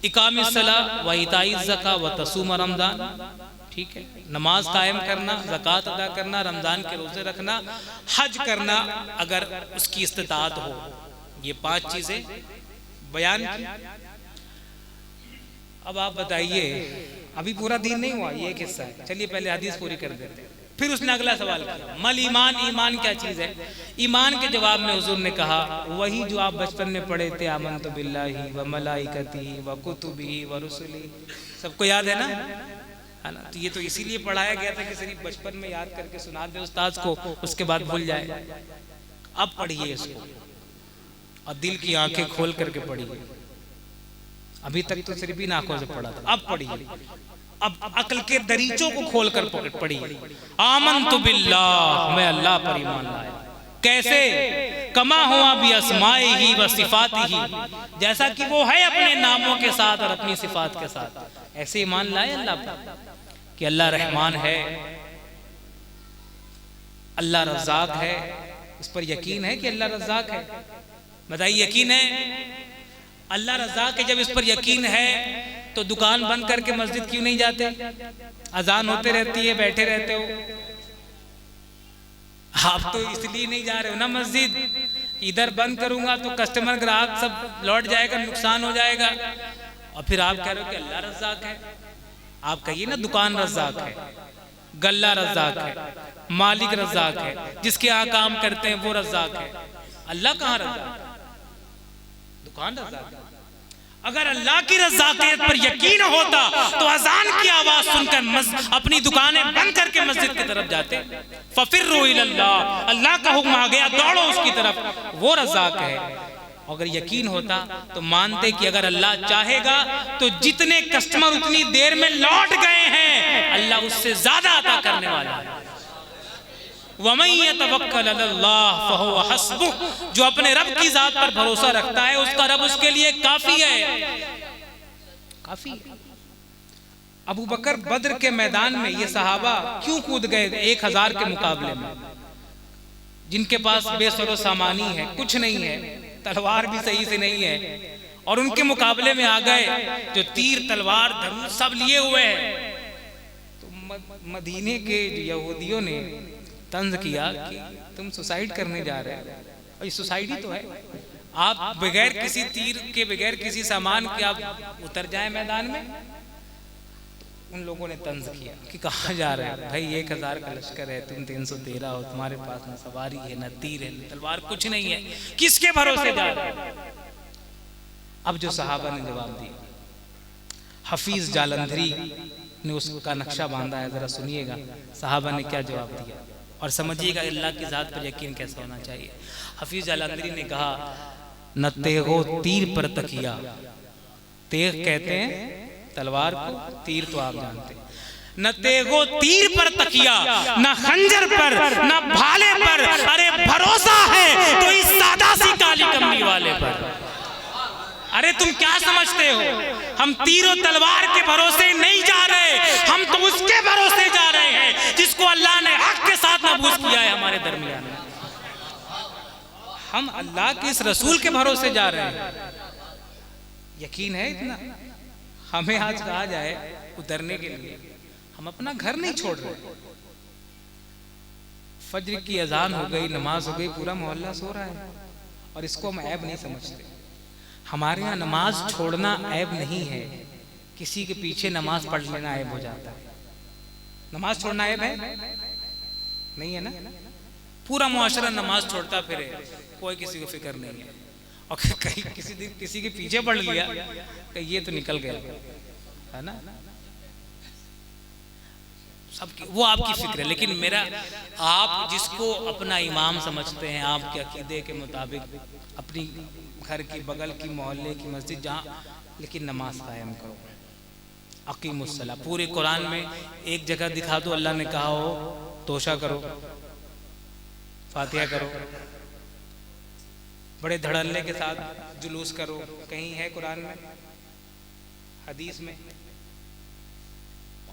इकामिस सलाह व इताइज ज़का व तसूम रमज़ान, ठीक है, नमाज कायम करना, ज़कात अदा करना, रमज़ान के रोज़े रखना, हज करना अगर उसकी इस्तिताअत हो। ये 5 चीज़ें बयान की। अब आप बताइए, अभी पूरा दीन नहीं हुआ, ये एक हिस्सा है। चलिए पहले हदीस पूरी कर देते हैं। फिर उसने अगला सवाल किया, मल ईमान, ईमान क्या चीज़ है? ईमान के जवाब में हुजूर ने कहा, वही जो आप बचपन में पढ़े थे, आमन्तु बिल्लाहि व मलाइकतिही व कुतुबिही व रुसुलिही। सबको याद है ना? है ना? तो ये तो इसीलिए पढ़ाया गया था कि सिर्फ बचपन में याद करके सुना दे उस्ताद को, उसके बाद भूल जाए। अब पढ़िए इसको और दिल की आंखें खोल करके पढ़िए। अभी तक तो सिर्फ इन आंखों से पढ़ा था, अब पढ़िए, अब अक्ल के दरीचों को खोल कर पढ़िए। आमन्तु बिल्लाह, मैं अल्लाह पर ईमान लाया। कैसे? कमा हुआ भी अस्माइही व सिफातिही, जैसा कि वो है अपने नामों के साथ और अपनी सिफात के साथ, ऐसे ईमान लाए अल्लाह पर कि अल्लाह रहमान है, अल्लाह रज़्ज़ाक़ है। इस पर यकीन है कि अल्लाह रज़्ज़ाक़ है? बताइए, यकीन है अल्लाह रज़्ज़ाक़ है? जब इस पर यकीन है तो दुकान बंद करके मस्जिद क्यों नहीं जाते? अजान होते रहती है, बैठे रहते हो। आप तो इसलिए नहीं जा रहे हो ना मस्जिद, इधर बंद करूंगा तो कस्टमर ग्राहक सब लौट जाएगा, नुकसान हो जाएगा। और फिर आप कह रहे हो कि अल्लाह रज़्ज़ाक़ है। आप कहिए ना, दुकान रज़्ज़ाक़ है, गल्ला रज़्ज़ाक़ है, मालिक रज़्ज़ाक़ है, जिसके यहाँ काम करते हैं वो रज़्ज़ाक़ है। अल्लाह कहाँ रज़्ज़ाक़? दुकान रज़्ज़ाक़। अगर अल्लाह की रज़्ज़ाक़ियत पर यकीन होता तो अज़ान की आवाज सुनकर अपनी दुकानें बंद करके मस्जिद की तरफ जाते। फफिर्रू इलल्लाह, अल्लाह का हुक्म आ गया, दौड़ो उसकी तरफ, वो रज़्ज़ाक़ है। अगर यकीन होता तो मानते कि अगर अल्लाह चाहेगा तो जितने कस्टमर उतनी देर में लौट गए हैं, अल्लाह उससे ज्यादा अता करने वाला है। वमन यतवक्कल अलल्लाह फहुव हस्बुह, जो अपने रब की जात पर भरोसा रखता है उसका रब उसके लिए काफी है, काफी है। अबू बकर बद्र के मैदान में ये सहाबा क्यों कूद गए 1000 के मुकाबले में, जिनके पास बेसरो सामानी है, कुछ नहीं है, तलवार भी सही से नहीं है, और उनके मुकाबले में आ गए जो तीर तलवार धनुष सब लिए हुए हैं। तो मदीने के यहूदियों ने तंज किया कि तुम सुसाइड करने जा रहे हो, और ये सुसाइड ही तो है, आप बगैर किसी तीर के बगैर किसी सामान के आप उतर जाए मैदान में। उन लोगों ने तंज किया कि कहाँ जा रहे हैं भाई, 1000 का लश्कर है, तुम 313 हो, तुम्हारे पास न सवारी है न तीर है न तलवार, कुछ नहीं है, किसके भरोसे जा रहे हैं। अब जो सहाबा ने जवाब दिया, हफीज जालंधरी ने उसका नक्शा बांधा है, जरा सुनिएगा सहाबा ने क्या जवाब दिया और समझिएगा अल्लाह की जात पर यकीन कैसा होना चाहिए। हफीज जालंधरी ने कहा, न तेगो तीर पर तकिया, तेग कहते हैं तलवार को, तीर तो आप जानते हैं, न तेगो तीर पर तकिया, न खंजर पर, न भाले पर, अरे भरोसा है तो इस सादा सी काली कमली वाले पर। अरे तुम क्या समझते हो, हम तीरों तलवार के भरोसे नहीं जा रहे, हम तो उसके भरोसे जा रहे हैं जिसको अल्लाह ने हक के साथ महफूज किया है हमारे दरमियान में। हम अल्लाह के इस रसूल के भरोसे जा रहे हैं। यकीन है इतना? हमें आज कहा जाए उतरने के लिए, हम अपना घर नहीं छोड़ रहे। फज्र की अजान हो गई, नमाज हो गई, पूरा मोहल्ला सो रहा है और इसको हम ऐब नहीं समझते। हमारे यहाँ नमाज छोड़ना ऐब नहीं है, किसी के पीछे नमाज पढ़ लेना ऐब हो जाता है। नमाज छोड़ना ऐब है? नहीं है ना? पूरा मुआशरा नमाज छोड़ता फिरे, कोई किसी को फिक्र नहीं है, और कहीं किसी के पीछे पढ़ लिया कि ये तो निकल गया, है ना? सबकी वो आपकी फिक्र है, लेकिन मेरा, आप जिसको अपना इमाम समझते हैं, आपके अकीदे के मुताबिक अपनी घर की बगल की मोहल्ले की मस्जिद जहाँ, लेकिन नमाज कायम करो, अकीमुस्सला। पूरे कुरान में एक जगह दिखा दो अल्लाह ने कहा हो तोशा करो, फातिहा करो, बड़े धड़ल्ले के साथ जुलूस करो, कहीं है कुरान में, हदीस में?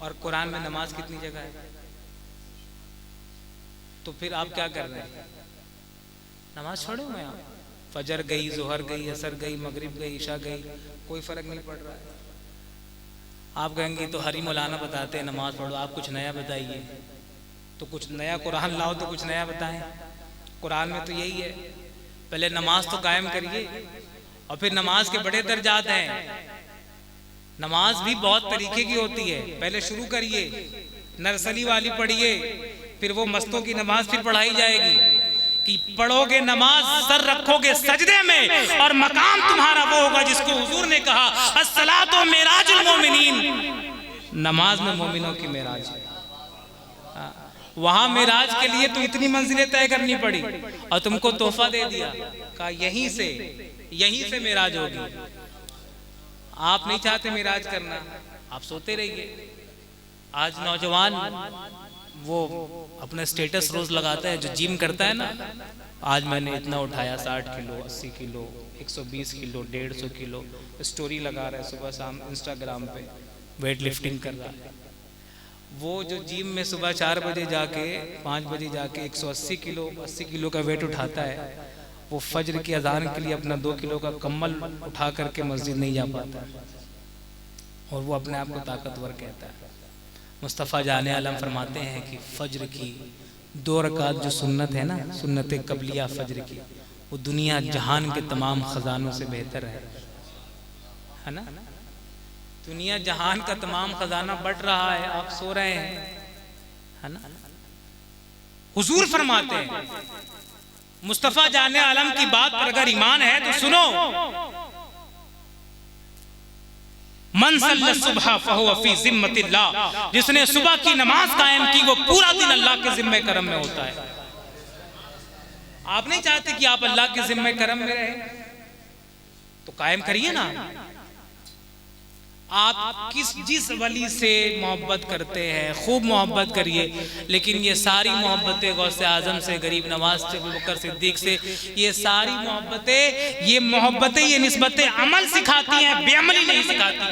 और कुरान में नमाज कितनी जगह है? तो फिर आप क्या कर रहे हैं? नमाज छोड़े हुए आप, फजर गई, जोहर गई, असर गई, मगरिब गई, ईशा गई, कोई फर्क नहीं पड़ रहा है। आप कहेंगे तो हरी मौलाना बताते हैं नमाज पढ़ो, आप कुछ नया बताइए, तो कुछ नया कुरान लाओ, तो कुछ नया बताएं। कुरान में तो यही है, पहले नमाज तो कायम करिए, और फिर नमाज के बड़े दर्जात हैं। नमाज भी बहुत तरीके की होती है, पहले शुरू करिए, नर्सरी वाली पढ़िए, फिर वो मस्तों की नमाज फिर पढ़ाई जाएगी कि पढ़ोगे नमाज, सर रखोगे सजदे में, और मकाम तुम्हारा वो होगा जिसको हुजूर ने कहा अस्सलातु मेराजुल मोमिनीन, नमाज में मोमिनों की मेराज है। वहां मेराज के लिए तो इतनी मंजिलें तय करनी पड़ी, और तुमको तोहफा दे दिया, कहा यहीं से मेराज होगी। आप नहीं चाहते मेराज करना, आप सोते रहिए। आज नौजवान वो अपना स्टेटस रोज लगाता है, जो जिम करता है ना, आज मैंने इतना उठाया, 60 kilo, 80 kilo, 120 kilo, 150 kilo, story लगा रहा है सुबह शाम इंस्टाग्राम पे, वेट लिफ्टिंग कर रहा है। वो जो जिम में सुबह 4 बजे जाके 5 बजे जाके 180 किलो 80 किलो का वेट उठाता है, वो फज्र की अजान के लिए अपना 2 किलो का कम्बल उठा करके मस्जिद नहीं जा पाता, और वो अपने आप को ताकतवर कहता है। मुस्तफ़ा जाने आलम फरमाते हैं कि फज्र की 2 रकात जो सुन्नत है ना, सुन्नत कबलिया फज्र की, वो दुनिया जहान के तमाम खजानों से बेहतर है ना? दुनिया जहान का तमाम खजाना बढ़ रहा है, आप सो रहे हैं, है ना? हुजूर फरमाते हैं, मुस्तफ़ा जाने आलम की बात पर अगर ईमान है तो सुनो, मन सल्ला सुबह फहुव फी जिम्मतिल्लाह, जिसने सुबह की नमाज कायम की वो पूरा दिन अल्लाह के जिम्मे करम में होता है। आप नहीं चाहते कि आप अल्लाह के जिम्मे करम में रहें, तो कायम करिए ना। आप जिस वली से मोहब्बत करते हैं खूब मोहब्बत करिए, लेकिन ये सारी मोहब्बतें गौसे आजम से, गरीब नवाज से, अबू बकर सिद्दीक से, ये सारी मोहब्बतें ये निस्बतें अमल सिखाती हैं, बेअमली नहीं सिखाती।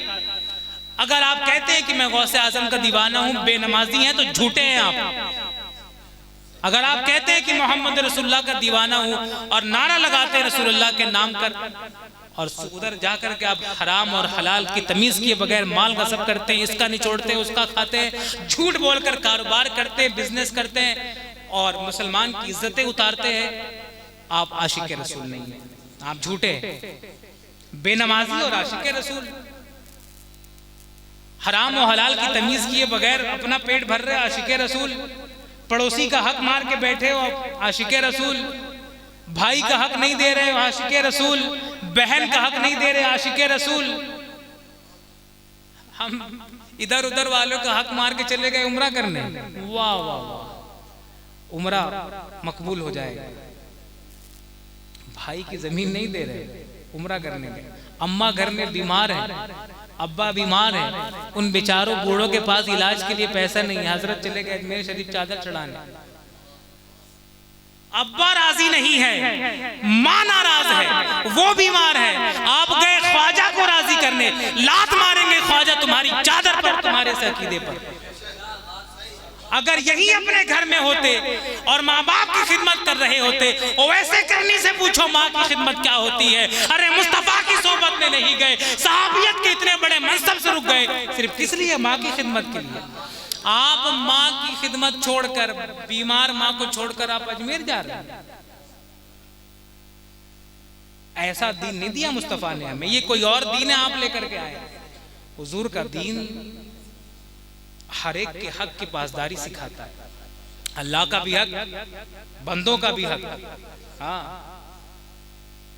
अगर आप कहते हैं कि मैं गौसे आजम का दीवाना हूं, बेनमाजी हैं, तो झूठे हैं आप। अगर आप कहते हैं कि मोहम्मद रसूलुल्लाह का दीवाना हूं और नारा लगाते हैं रसूलुल्लाह के नाम कर, और उधर जाकर के आप हराम और हलाल की तमीज किए बगैर माल गसब करते हैं, इसका निचोड़ते हैं, उसका खाते हैं, झूठ बोलकर कारोबार करते हैं, बिजनेस करते हैं और मुसलमान की इज्जतें उतारते हैं, आप आशिक रसूल नहीं है, आप झूठे हैं, बेनमाजी और आशिक रसूल। हराम और हलाल की तमीज किए बगैर अपना पेट भर रहे आशिक रसूल, पड़ोसी का हक मार के बैठे हो आशिक रसूल, भाई का हक नहीं दे रहे हो आशिक रसूल, बहन का हक नहीं दे रहे आशिक रसूल। हम इधर उधर वालों का हक मार के चले गए उम्रा करने, वाह वाह वाह, उम्रा मकबूल हो जाएगा। भाई की जमीन नहीं दे रहे, उम्रा करने गए। अम्मा घर में बीमार है, अब्बा बीमार है, उन बेचारों बूढ़ों के पास इलाज के लिए पैसा नहीं है, हजरत चले गए अजमेर शरीफ चादर चढ़ाने। अब्बा राजी नहीं है, माँ नाराज है, वो बीमार है, आप गए ख्वाजा को राजी करने, लात मारेंगे ख्वाजा तुम्हारी चादर पर, तुम्हारे से अकीदे पर। अगर यही अपने घर में होते और माँ बाप की खिदमत कर रहे होते, वैसे करनी से पूछो माँ की खिदमत क्या होती है। अरे मुस्तफा की सोबत में नहीं गए, सहाबियत के इतने बड़े मनसब से रुक गए, सिर्फ किस लिए? माँ की खिदमत के लिए। आप माँ की खिदमत छोड़कर, बीमार माँ को छोड़कर आप अजमेर जा रहे हैं। ऐसा दीन नहीं दिया मुस्तफा ने हमें, ये कोई और दीन है आप लेकर के आए। हुजूर का दीन हर एक के हक की पासदारी सिखाता है, अल्लाह का भी हक, बंदों का भी हक। हाँ,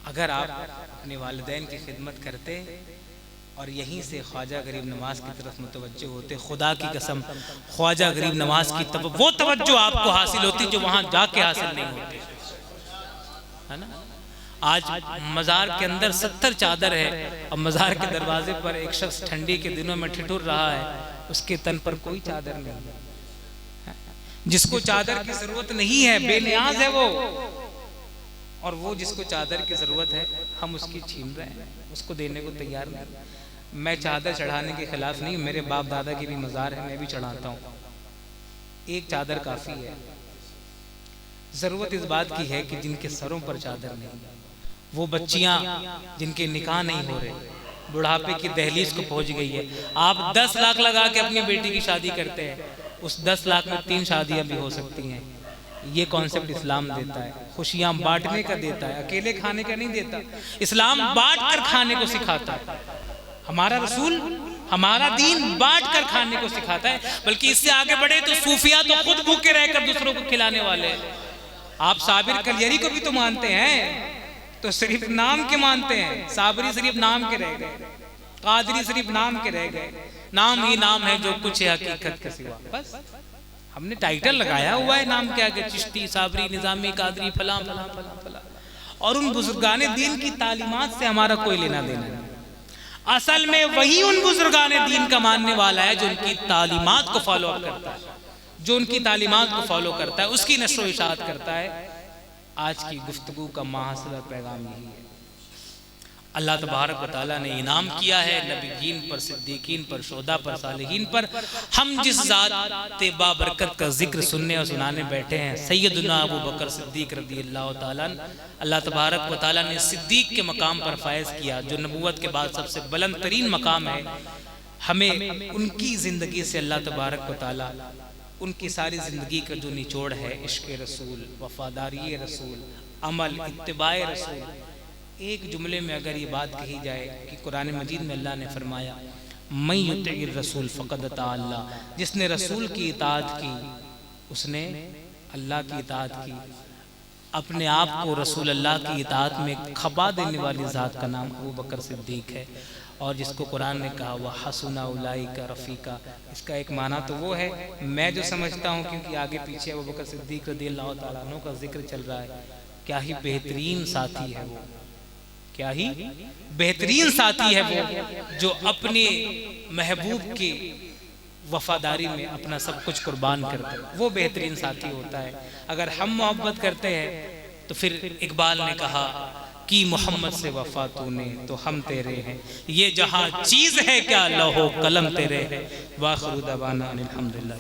अगर आप अपने वालिदैन की खिदमत करते और यहीं से ख्वाजा गरीब नवाज की तरफ मुतवज्जो होते, खुदा की कसम ख्वाजा गरीब नवाज की वो तवज्जो आपको हासिल होती जो वहां जाके हासिल नहीं होती, है ना। आज मजार के अंदर 70 चादर है और मजार के दरवाजे पर एक शख्स ठंडी के दिनों में ठिठुर रहा है, उसके तन पर कोई चादर नहीं। जिसको चादर की जरूरत नहीं है, बेनियाज है वो, और वो जिसको चादर की जरूरत है हम उसकी छीन रहे हैं, उसको देने को तैयार नहीं। मैं चादर चढ़ाने के खिलाफ नहीं, मेरे बाप दादा की भी मजार है, मैं भी चढ़ाता हूँ। एक चादर काफी है। जरूरत इस बात की है कि जिनके सरों पर चादर नहीं, वो बच्चियां जिनके निकाह नहीं हो रहे, बुढ़ापे की दहलीज को पहुंच गई है, आप 10 लाख लगा के अपनी बेटी की शादी करते हैं, उस 10 लाख में 3 शादियां भी हो सकती हैं। ये कॉन्सेप्ट इस्लाम देता है, खुशियां बांटने का देता है, अकेले खाने का नहीं देता। इस्लाम बांट कर खाने को सिखाता है। हमारा रसूल, हमारा दीन बांट कर खाने को सिखाता है। बल्कि इससे आगे बढ़े तो सूफिया तो खुद भूखे रहकर दूसरों को खिलाने वाले हैं। आप साबिर कलियरी को भी तो मानते हैं, तो सिर्फ नाम के मानते हैं। साबरी सिर्फ नाम के रह गए, कादरी सिर्फ नाम के रह गए। नाम ही नाम है जो कुछ है हकीकत के सिवा, बस हमने टाइटल लगाया हुआ है नाम के आगे, चिश्ती, साबरी, निजामी, कादरी, फलां फलां फलां फलां। और उन बुजुर्गाने दीन की तालीमात से हमारा कोई लेना देना नहीं। असल में वही उन बुजुर्गाने दीन का मानने वाला है जो उनकी तालीमात को फॉलो करता है, जो उनकी तालीमात को फॉलो करता है, उसकी नश्र व इशाअत करता है। आज की गुफ्तगू का माहसला पैगाम यही है। अल्लाह तबारक व तआला ने इनाम किया है नबीयीन पर, सिद्दीकीन पर, शुहदा पर, सालिहीन पर। हम जिस ज़ात बाबरकत का जिक्र सुनने और सुनाने बैठे हैं, सैयदुना अबू बकर सिद्दीक रज़ियल्लाहु तआला अन्हु, अल्लाह तबारक व तआला ने सिद्दीक के मकाम पर फायज किया, जो नबूवत के बाद सबसे बुलंद तरीन मकाम है। हमें उनकी ज़िंदगी से अल्लाह तबारक व तआला उनकी सारी ज़िंदगी का जो निचोड़ है, इश्क़ रसूल, वफ़ादारी रसूल, अमल, इत्तिबाए रसूल। एक जुमले में अगर ये बात कही जाए कि कुरान मजीद में अल्लाह ने फरमाया, मैं युतिइर रसूल फ़क़द अता अल्लाह, जिसने रसूल की इताअत की उसने अल्लाह की इताअत की। अपने आप को रसूल अल्लाह की इताअत में खपा देने वाली ज़ात का नाम अबू बकर सिद्दीक है। और जिसको कुरान ने कहा वह हसुना उलाइका रफ़ीका, इसका एक माना तो वो है, मैं जो समझता हूँ, क्योंकि आगे पीछे अबू बकर सिद्दीक रज़ियल्लाहु तआला अन्हु का जिक्र चल रहा है, क्या ही बेहतरीन साथी है वो, क्या ही बेहतरीन साथी है वो जो अपने महबूब की वफादारी में अपना सब कुछ कुर्बान करता है, वो बेहतरीन साथी होता है। अगर हम मोहब्बत करते हैं तो फिर इकबाल ने कहा कि मोहम्मद से वफा तूने तो हम तेरे हैं, ये जहां चीज है क्या लौहो कलम तेरे है। वाखिरु दवाना अनिल हम्दुलिल्लाह।